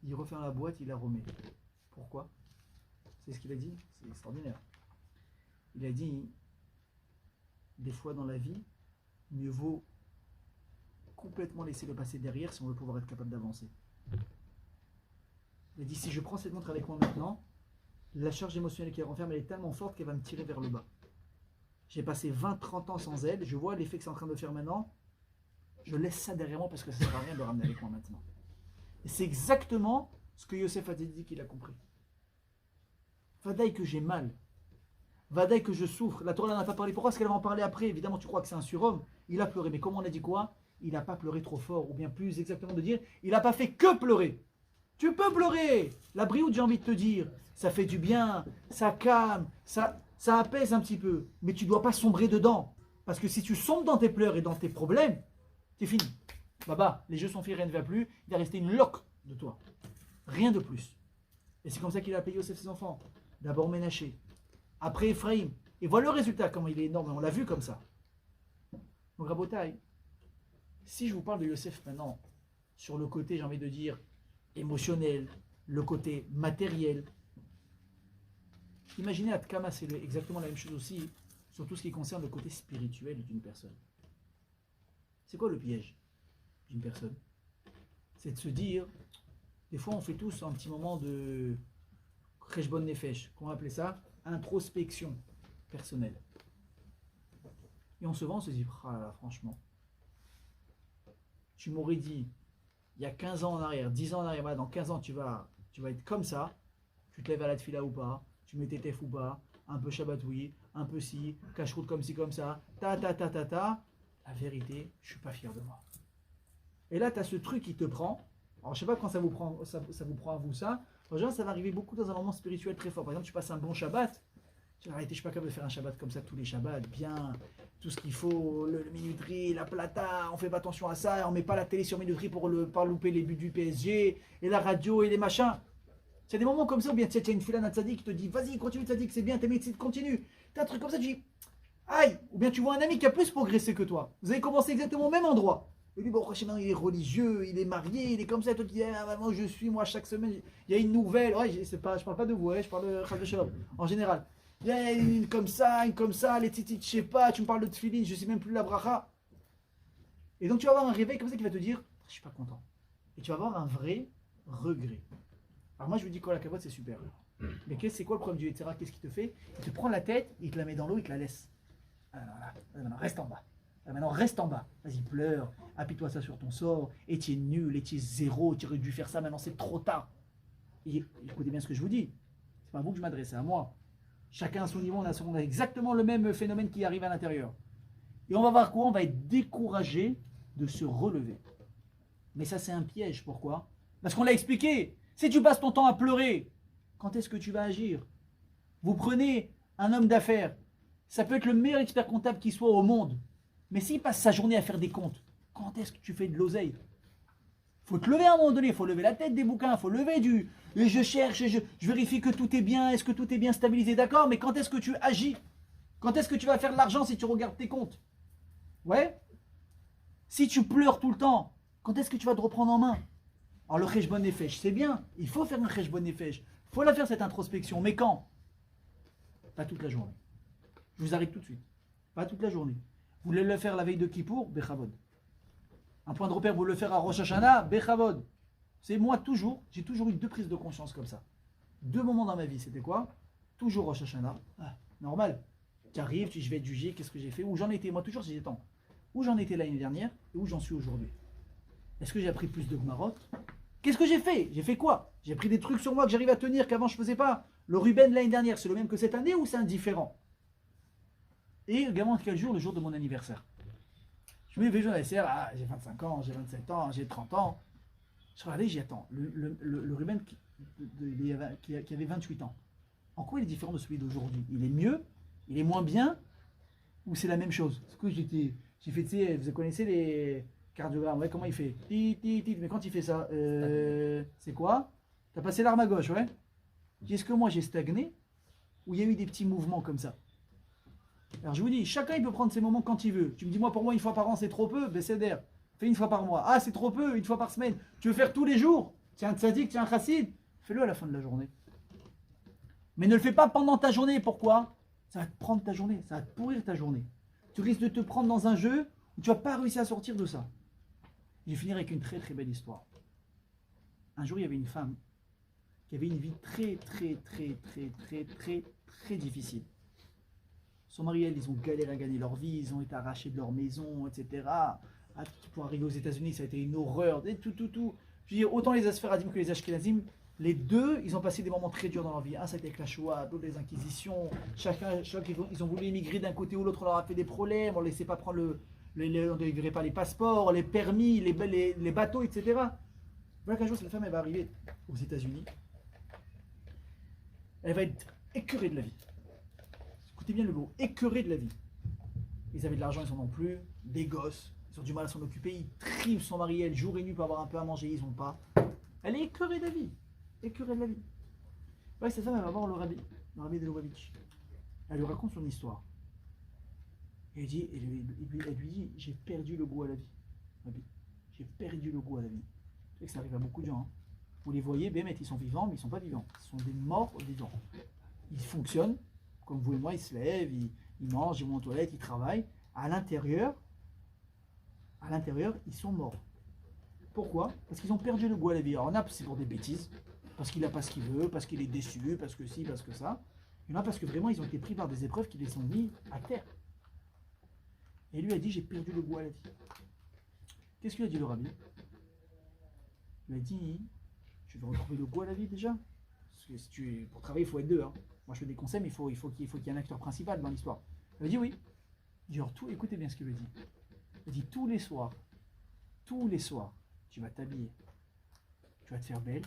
Il referme la boîte, il la remet. Pourquoi? C'est ce qu'il a dit? C'est extraordinaire. Il a dit, des fois dans la vie, mieux vaut complètement laisser le passé derrière si on veut pouvoir être capable d'avancer. Il a dit, si je prends cette montre avec moi maintenant, la charge émotionnelle qu'elle renferme, elle est tellement forte qu'elle va me tirer vers le bas. J'ai passé 20-30 ans sans elle, je vois l'effet que c'est en train de faire maintenant, je laisse ça derrière moi parce que ça ne sert à rien de le ramener avec moi maintenant. Et c'est exactement ce que Yosef a dit qu'il a compris. Vadaï que j'ai mal, Vadaï que je souffre, la Torah n'en a pas parlé. Pourquoi est-ce qu'elle va en parler après? Évidemment tu crois que c'est un surhomme, il a pleuré, mais comment on a dit quoi? Il n'a pas pleuré trop fort, ou bien plus exactement de dire, il n'a pas fait que pleurer. Tu peux pleurer, la brioute j'ai envie de te dire, ça fait du bien, ça calme, ça apaise un petit peu, mais tu ne dois pas sombrer dedans. Parce que si tu sombres dans tes pleurs et dans tes problèmes, c'est fini. Baba, les jeux sont faits, rien ne va plus, il va rester une loque de toi. Rien de plus. Et c'est comme ça qu'il a appelé Yosef ses enfants. D'abord Ménaché, après Ephraïm. Et voilà le résultat, comment il est énorme, on l'a vu comme ça. Donc Rabotaï, si je vous parle de Yosef maintenant, sur le côté, j'ai envie de dire, émotionnel, le côté matériel, imaginez à Tkama, c'est exactement la même chose aussi sur tout ce qui concerne le côté spirituel d'une personne. C'est quoi le piège d'une personne? C'est de se dire, des fois on fait tous un petit moment de Cheshbon Nefesh, qu'on va appeler ça introspection personnelle. Et on se dit, ah là, franchement, tu m'aurais dit, il y a 15 ans en arrière, 10 ans en arrière, voilà, dans 15 ans tu vas être comme ça, tu te lèves à la tefila ou pas, tu mets tes tefs ou pas, un peu shabbatoui, un peu ci, cache-route comme ci, comme ça, la vérité, je suis pas fier de moi. Et là, tu as ce truc qui te prend, alors je sais pas quand ça vous prend à vous ça, en général ça va arriver beaucoup dans un moment spirituel très fort. Par exemple, tu passes un bon Shabbat, tu vas arrêter, je suis pas capable de faire un Shabbat comme ça tous les Shabbats, bien, tout ce qu'il faut, le minuterie, la plata, on fait pas attention à ça, on met pas la télé sur minuterie pour pas louper les buts du PSG, et la radio et les machins. C'est des moments comme ça, ou bien tu as une fila Tzadik qui te dit, vas-y, continue Tzadik, c'est bien, t'es médecine, continue. Tu as un truc comme ça, tu dis, aïe, ou bien tu vois un ami qui a plus progressé que toi. Vous avez commencé exactement au même endroit. Et lui, bon, franchement, il est religieux, il est marié, il est comme ça, toi tu dis, ah, moi je suis, moi chaque semaine, il y a une nouvelle, ouais, je parle pas de vous, ouais, je parle de Chas de Shalom, en général. Il y a une comme ça, les titis, je sais pas, tu me parles de tefillin, je sais même plus la bracha. Et donc tu vas avoir un réveil comme ça qui va te dire, je suis pas content. Et tu vas avoir un vrai regret. Alors moi je vous dis, quoi, la cavote c'est super. Mais c'est quoi le problème du Yetzirah? Qu'est-ce qu'il te fait? Il te prend la tête, il te la met dans l'eau, il te la laisse. Alors maintenant reste en bas. Maintenant reste en bas. Vas-y, pleure, appuie-toi ça sur ton sort, et tu es nul, et tu es zéro, tu aurais dû faire ça, maintenant c'est trop tard. Et écoutez bien ce que je vous dis. C'est pas à vous que je m'adresse, c'est à moi. Chacun à son niveau, on a exactement le même phénomène qui arrive à l'intérieur. Et on va voir quoi? On va être découragé de se relever. Mais ça c'est un piège, pourquoi? Parce qu'on l'a expliqué. Si tu passes ton temps à pleurer, quand est-ce que tu vas agir? Vous prenez un homme d'affaires, ça peut être le meilleur expert comptable qui soit au monde, mais s'il passe sa journée à faire des comptes, quand est-ce que tu fais de l'oseille? Faut te lever à un moment donné, il faut lever la tête des bouquins, il faut lever du... Et je cherche, et je vérifie que tout est bien, est-ce que tout est bien stabilisé, d'accord, mais quand est-ce que tu agis? Quand est-ce que tu vas faire de l'argent si tu regardes tes comptes? Ouais. Si tu pleures tout le temps, quand est-ce que tu vas te reprendre en main? Alors le Cheshbon Nefesh, c'est bien, il faut faire un Cheshbon Nefesh, il faut la faire cette introspection, mais quand? Pas toute la journée. Je vous arrête tout de suite. Pas toute la journée. Vous voulez le faire la veille de Kippour, Bechavod. Un point de repère, vous voulez le faire à Rosh Hashanah, Bechavod. C'est moi toujours, j'ai toujours eu 2 prises de conscience comme ça. 2 moments dans ma vie, c'était quoi? Toujours Rosh Hashanah, normal. Tu arrives, je vais être jugé, qu'est-ce que j'ai fait? Où j'en étais, moi toujours, j'ai temps. Où j'en étais l'année dernière et où j'en suis aujourd'hui. Est-ce que j'ai appris plus de Gmarot? Qu'est-ce que j'ai fait? J'ai fait quoi? J'ai pris des trucs sur moi que j'arrive à tenir qu'avant je ne faisais pas. Le Ruben l'année dernière, c'est le même que cette année ou c'est indifférent? Et également quel jour? Le jour de mon anniversaire. Je me dis, je vais j'ai 25 ans, j'ai 27 ans, j'ai 30 ans. Je regardais, j'y attends. Le Ruben qui avait 28 ans. En quoi il est différent de celui d'aujourd'hui? Il est mieux? Il est moins bien? Ou c'est la même chose? Parce que j'ai fait, tu sais, vous connaissez les cardiogrammes, ouais, comment il fait? Mais quand il fait ça, c'est quoi? T'as passé l'arme à gauche, ouais? Est-ce que moi j'ai stagné? Ou il y a eu des petits mouvements comme ça? Alors je vous dis, chacun il peut prendre ses moments quand il veut. Tu me dis, moi pour moi, 1 fois par an c'est trop peu, ben c'est d'air. Fais 1 fois par mois. Ah, c'est trop peu, 1 fois par semaine. Tu veux faire tous les jours? Tiens un tzaddik, tiens un chassid. Fais-le à la fin de la journée. Mais ne le fais pas pendant ta journée. Pourquoi? Ça va te prendre ta journée, ça va te pourrir ta journée. Tu risques de te prendre dans un jeu où tu vas pas réussir à sortir de ça. Je vais finir avec une très très belle histoire. Un jour, il y avait une femme qui avait une vie très difficile. Son mari et elle, ils ont galéré à gagner leur vie, ils ont été arrachés de leur maison, etc. Pour arriver aux États-Unis, ça a été une horreur, et tout. Je veux dire, autant les Aspharadim que les Ashkenazim, les deux, ils ont passé des moments très durs dans leur vie. Un, c'était avec la Shoah, d'autres les Inquisitions. Chacun, ils ont voulu émigrer d'un côté ou l'autre, on leur a fait des problèmes, on ne laissait pas prendre on ne livrait pas les passeports, les permis, les bateaux, etc. Voilà qu'un jour, cette femme, elle va arriver aux États-Unis. Elle va être écœurée de la vie. Écoutez bien le mot, écœurée de la vie. Ils avaient de l'argent, ils n'en ont plus. Des gosses, ils ont du mal à s'en occuper. Ils trivent son mari et elle jour et nuit pour avoir un peu à manger, ils n'ont pas. Elle est écœurée de la vie. Écœurée de la vie. Ouais, cette femme, elle va voir le rabbi de Lubavitch. Elle lui raconte son histoire. Et elle lui dit, j'ai perdu le goût à la vie. Rabbi, j'ai perdu le goût à la vie. C'est que ça arrive à beaucoup de gens. Hein. Vous les voyez, Bémet, ils sont vivants, mais ils ne sont pas vivants. Ce sont des morts vivants. Ils fonctionnent, comme vous et moi, ils se lèvent, ils mangent, ils vont aux toilettes, ils travaillent. À l'intérieur, ils sont morts. Pourquoi? Parce qu'ils ont perdu le goût à la vie. Alors, c'est pour des bêtises, parce qu'il n'a pas ce qu'il veut, parce qu'il est déçu, parce que ci, parce que ça. Il y en a parce que vraiment, ils ont été pris par des épreuves qui les ont mis à terre. Et lui a dit, j'ai perdu le goût à la vie. Qu'est-ce qu'il a dit le rabbi? Il a dit, tu veux retrouver le goût à la vie déjà? Parce que pour travailler, il faut être deux. Hein. Moi, je fais des conseils, mais il faut qu'il y ait un acteur principal dans l'histoire. Il a dit oui. Il dit, alors, écoutez bien ce qu'il veut dire. Il dit, tous les soirs, tu vas t'habiller, tu vas te faire belle.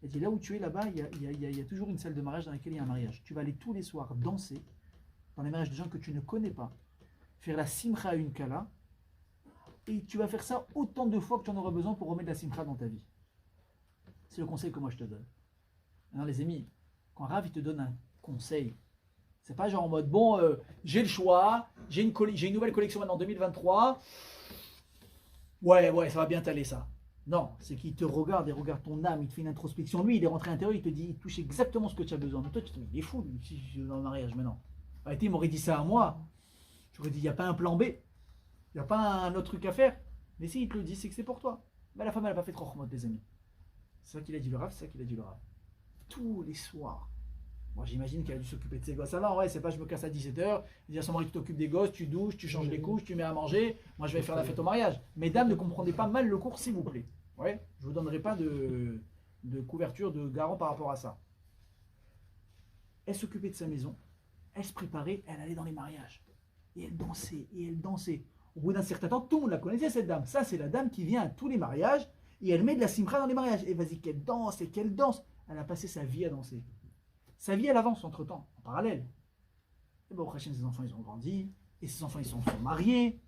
Il dit, là où tu es, là-bas, il y a toujours une salle de mariage dans laquelle il y a un mariage. Tu vas aller tous les soirs danser dans les mariages de gens que tu ne connais pas, faire la simcha à une kala, et tu vas faire ça autant de fois que tu en auras besoin pour remettre la simcha dans ta vie. C'est le conseil que moi je te donne. Alors les amis, quand Rav il te donne un conseil, c'est pas genre en mode bon, j'ai le choix, j'ai une nouvelle collection maintenant en 2023, ouais, ça va bien t'aller ça. Non, c'est qu'il te regarde, il regarde ton âme, il te fait une introspection. Lui, il est rentré à l'intérieur, il te dit, il touche exactement ce que tu as besoin. Mais toi, tu te dis, il est fou, lui, si je suis dans le mariage maintenant. Arrêtez, il m'aurait dit ça à moi. J'aurais dit, il n'y a pas un plan B, il n'y a pas un autre truc à faire. Mais si il te le dit, c'est que c'est pour toi. Mais la femme, elle n'a pas fait trop remonte, les amis. C'est ça qu'il a dit le Rav, c'est ça qu'il a dit le Rav. Tous les soirs. Moi, j'imagine qu'elle a dû s'occuper de ses gosses avant. Ouais, c'est pas je me casse à 17h, dire à son mari, tu t'occupes des gosses, tu douches, tu changes les couches, tu mets à manger. Moi, je vais faire la fête au mariage. Mesdames, ne comprenez pas mal le cours, s'il vous plaît. Ouais, je ne vous donnerai pas de couverture, de garant par rapport à ça. Elle s'occupait de sa maison, elle se préparait, elle allait dans les mariages. Et elle dansait, Au bout d'un certain temps, tout le monde la connaissait, cette dame. Ça, c'est la dame qui vient à tous les mariages et elle met de la simcha dans les mariages. Et vas-y, qu'elle danse et qu'elle danse. Elle a passé sa vie à danser. sa vie elle avance entre temps, en parallèle. Et bon, Hachem, ses enfants ils ont grandi, et ses enfants ils sont mariés,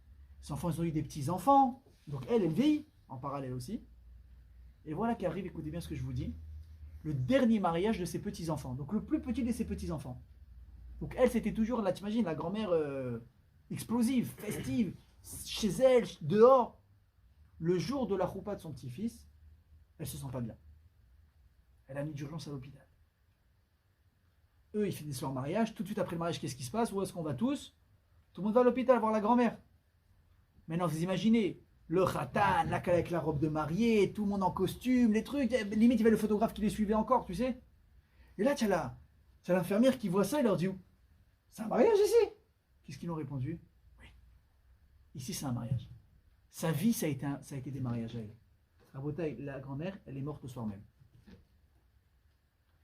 ses enfants ils ont eu des petits-enfants, donc elle vieillit en parallèle aussi. Et voilà qu'arrive, écoutez bien ce que je vous dis, le dernier mariage de ses petits-enfants, donc le plus petit de ses petits-enfants. Donc elle, c'était toujours, là t'imagines, la grand-mère explosive, festive, chez elle, dehors. Le jour de la choupa de son petit-fils, elle se sent pas bien. Elle a mis d'urgence à l'hôpital. Eux, ils finissent leur mariage. Tout de suite après le mariage, qu'est-ce qui se passe? Où est-ce qu'on va tous? Tout le monde va à l'hôpital voir la grand-mère. Maintenant, vous imaginez, le khatan, là, avec la robe de mariée, tout le monde en costume, les trucs. Limite, il y avait le photographe qui les suivait encore, tu sais. Et là, tu as l'infirmière qui voit ça et leur dit, c'est un mariage ici? Qu'est-ce qu'ils ont répondu? Oui. Ici, c'est un mariage. Sa vie, ça a été des mariages à elle. Rabotaï, la grand-mère, elle est morte le soir même.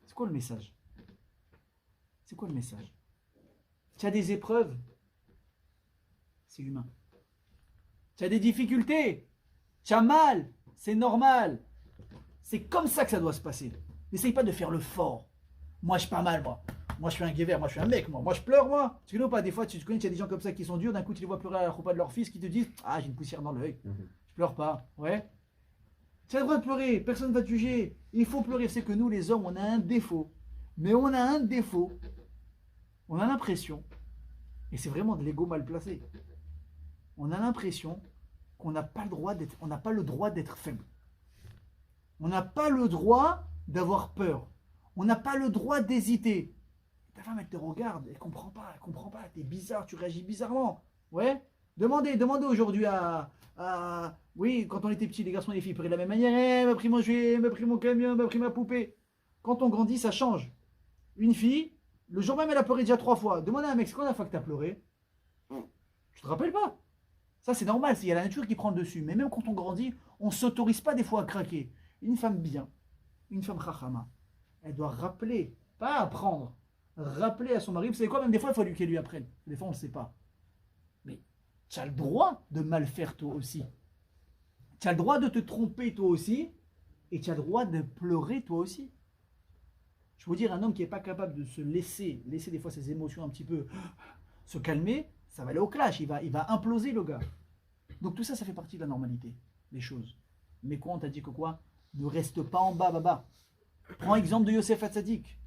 C'est quoi le message? C'est quoi le message? Tu as des épreuves, c'est humain. Tu as des difficultés, tu as mal, c'est normal. C'est comme ça que ça doit se passer. N'essaye pas de faire le fort. Moi, je suis pas mal, moi. Moi, je suis un guévert, moi, je suis un mec, moi. Moi, je pleure, moi. Tu connais ou pas? Des fois, tu connais, il y a des gens comme ça qui sont durs. D'un coup, tu les vois pleurer à la choupa de leur fils qui te disent, ah, j'ai une poussière dans l'œil. Je pleure pas. Ouais. Tu as le droit de pleurer, personne ne va te juger. Il faut pleurer. C'est que nous, les hommes, on a un défaut. Mais on a un défaut. On a l'impression, et c'est vraiment de l'ego mal placé, on a l'impression qu'on n'a pas le droit d'être faible. On n'a pas le droit d'avoir peur. On n'a pas le droit d'hésiter. Ta femme, elle te regarde, elle comprend pas, t'es bizarre, tu réagis bizarrement. Ouais. Demandez aujourd'hui oui, quand on était petit, les garçons et les filles, de la même manière, elle m'a pris mon jouet, elle m'a pris mon camion, elle m'a pris ma poupée. Quand on grandit, ça change. Une fille, le jour même, elle a pleuré déjà 3 fois. Demandez à un mec, c'est quand la fois que tu as pleuré? Tu te rappelles pas? Ça, c'est normal, il y a la nature qui prend le dessus. Mais même quand on grandit, on ne s'autorise pas des fois à craquer. Une femme bien, une femme chachama, elle doit rappeler, pas apprendre, rappeler à son mari. Vous savez quoi? Même des fois, il faut qu'elle lui apprenne. Des fois, on ne sait pas. Mais tu as le droit de mal faire toi aussi. Tu as le droit de te tromper toi aussi. Et tu as le droit de pleurer toi aussi. Je veux dire, un homme qui n'est pas capable de se laisser des fois ses émotions un petit peu se calmer, ça va aller au clash, il va imploser le gars. Donc tout ça, ça fait partie de la normalité, des choses. Mais quoi, on t'a dit que quoi? Ne reste pas en bas, baba. Prends exemple de Yosef Hatzadik.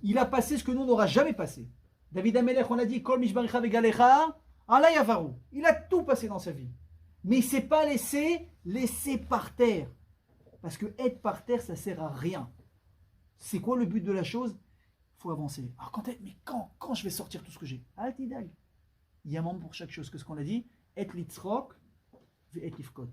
Il a passé ce que nous, on n'aura jamais passé. David Amelech, on a dit, Kol mishbaricha vegalecha, ala yavaru. Il a tout passé dans sa vie. Mais il ne s'est pas laissé par terre. Parce que être par terre, ça ne sert à rien. C'est quoi le but de la chose? Il faut avancer. Alors quand je vais sortir tout ce que j'ai? Altidag. Il y a un moment pour chaque chose. Que ce qu'on a dit, et litzrok, et lifkot.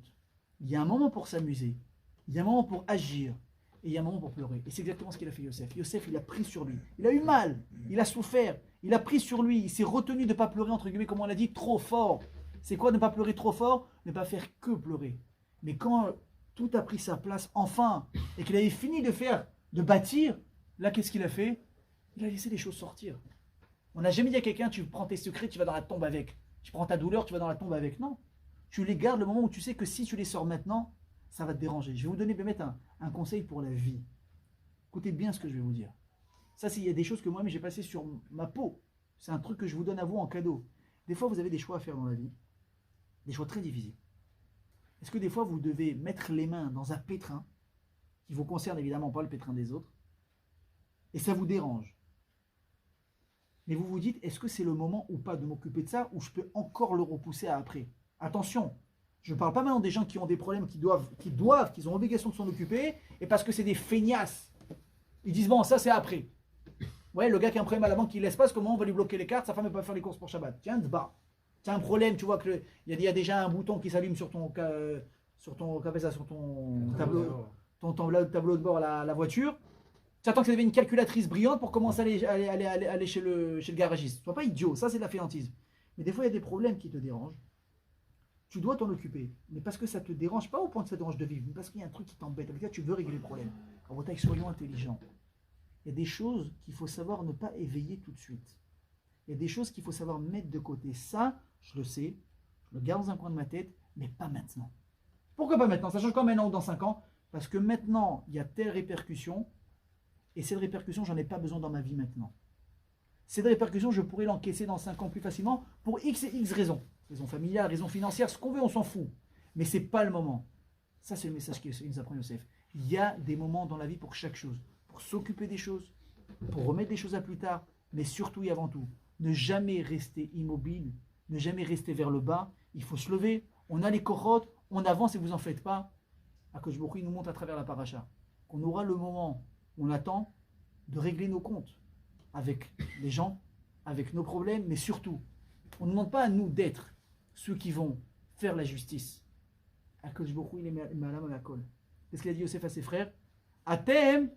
Il y a un moment pour s'amuser. Il y a un moment pour agir. Et il y a un moment pour pleurer. Et c'est exactement ce qu'il a fait Yosef. Yosef, il a pris sur lui. Il a eu mal. Il a souffert. Il a pris sur lui. Il s'est retenu de ne pas pleurer, entre guillemets, comme on l'a dit, trop fort. C'est quoi ne pas pleurer trop fort? Ne pas faire que pleurer. Mais quand tout a pris sa place, enfin, et qu'il avait fini de bâtir, là, qu'est-ce qu'il a fait? Il a laissé les choses sortir. On n'a jamais dit à quelqu'un, tu prends tes secrets, tu vas dans la tombe avec. Tu prends ta douleur, tu vas dans la tombe avec. Non. Tu les gardes le moment où tu sais que si tu les sors maintenant, ça va te déranger. Je vais vous donner peut-être un conseil pour la vie. Écoutez bien ce que je vais vous dire. Ça, il y a des choses que moi-même j'ai passées sur ma peau. C'est un truc que je vous donne à vous en cadeau. Des fois, vous avez des choix à faire dans la vie. Des choix très difficiles. Est-ce que des fois, vous devez mettre les mains dans un pétrin qui vous concerne évidemment pas le pétrin des autres, et ça vous dérange? Mais vous vous dites, est-ce que c'est le moment ou pas de m'occuper de ça, ou je peux encore le repousser à après? Attention, je ne parle pas maintenant des gens qui ont des problèmes, qui ont l'obligation de s'en occuper, et parce que c'est des feignasses. Ils disent, bon, ça c'est après. Ouais, le gars qui a un problème à la banque, il laisse pas, comment on va lui bloquer les cartes, sa femme ne peut pas faire les courses pour Shabbat. Tiens, bah. Tu as un problème, tu vois qu'il y a déjà un bouton qui s'allume sur ton tableau de bord, la voiture. Tu attends que ça devienne une calculatrice brillante pour commencer à aller chez le garagiste. Sois pas idiot, ça c'est de la fainéantise. Mais des fois, il y a des problèmes qui te dérangent. Tu dois t'en occuper. Mais parce que ça te dérange, pas au point que ça te dérange de vivre, mais parce qu'il y a un truc qui t'embête. Avec ça, tu veux régler le problème. Alors, soyons intelligents. Il y a des choses qu'il faut savoir ne pas éveiller tout de suite. Il y a des choses qu'il faut savoir mettre de côté. Ça, je le sais, je le garde dans un coin de ma tête, mais pas maintenant. Pourquoi pas maintenant? Ça change quoi maintenant ou dans 5 ans? Parce que maintenant, il y a telle répercussion, Et cette répercussion, j'en ai pas besoin dans ma vie maintenant. Cette répercussion, je pourrais l'encaisser dans 5 ans plus facilement pour X et X raisons. Raisons familiales, raisons financières, ce qu'on veut, on s'en fout. Mais c'est pas le moment. Ça, c'est le message qu'il nous apprend Yosef. Il y a des moments dans la vie pour chaque chose. Pour s'occuper des choses, pour remettre des choses à plus tard, mais surtout et avant tout, ne jamais rester immobile, ne jamais rester vers le bas. Il faut se lever. On a les corottes, on avance et vous en faites pas. Akadosh Baruch Hu nous montre à travers la paracha qu'on aura le moment où on attend de régler nos comptes avec les gens, avec nos problèmes, mais surtout, on ne demande pas à nous d'être ceux qui vont faire la justice. Akadosh Baruch Hu, il est malam à la colle. Qu'est-ce qu'il a dit Yosef à ses frères? Atem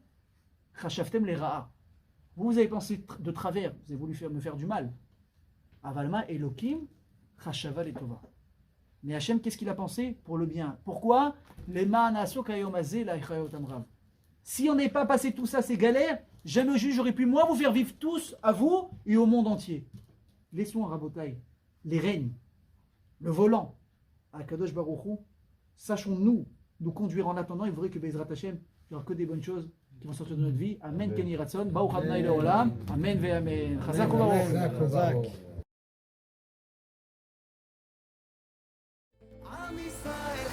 chashaftem les ra'a. Vous avez pensé de travers, vous avez voulu me faire du mal. Avalma Elokim chashava letova. Mais Hachem, qu'est-ce qu'il a pensé? Pour le bien. Pourquoi? Si on n'est pas passé tout ça, ces galères, jamais au juge, j'aurais pu moi vous faire vivre tous, à vous et au monde entier. Laissons à Rabotai les règnes, le volant, à Kadosh Baruch Hu, sachons-nous nous conduire en attendant. Il faudrait que Bezrat Hachem, il n'y aura que des bonnes choses qui vont sortir de notre vie. Amen, Ken Yirah Ratzon, Baruch Adonai Leolam, Amen ve Amen. Chazak u'Baruch. Chazak. עם ישראל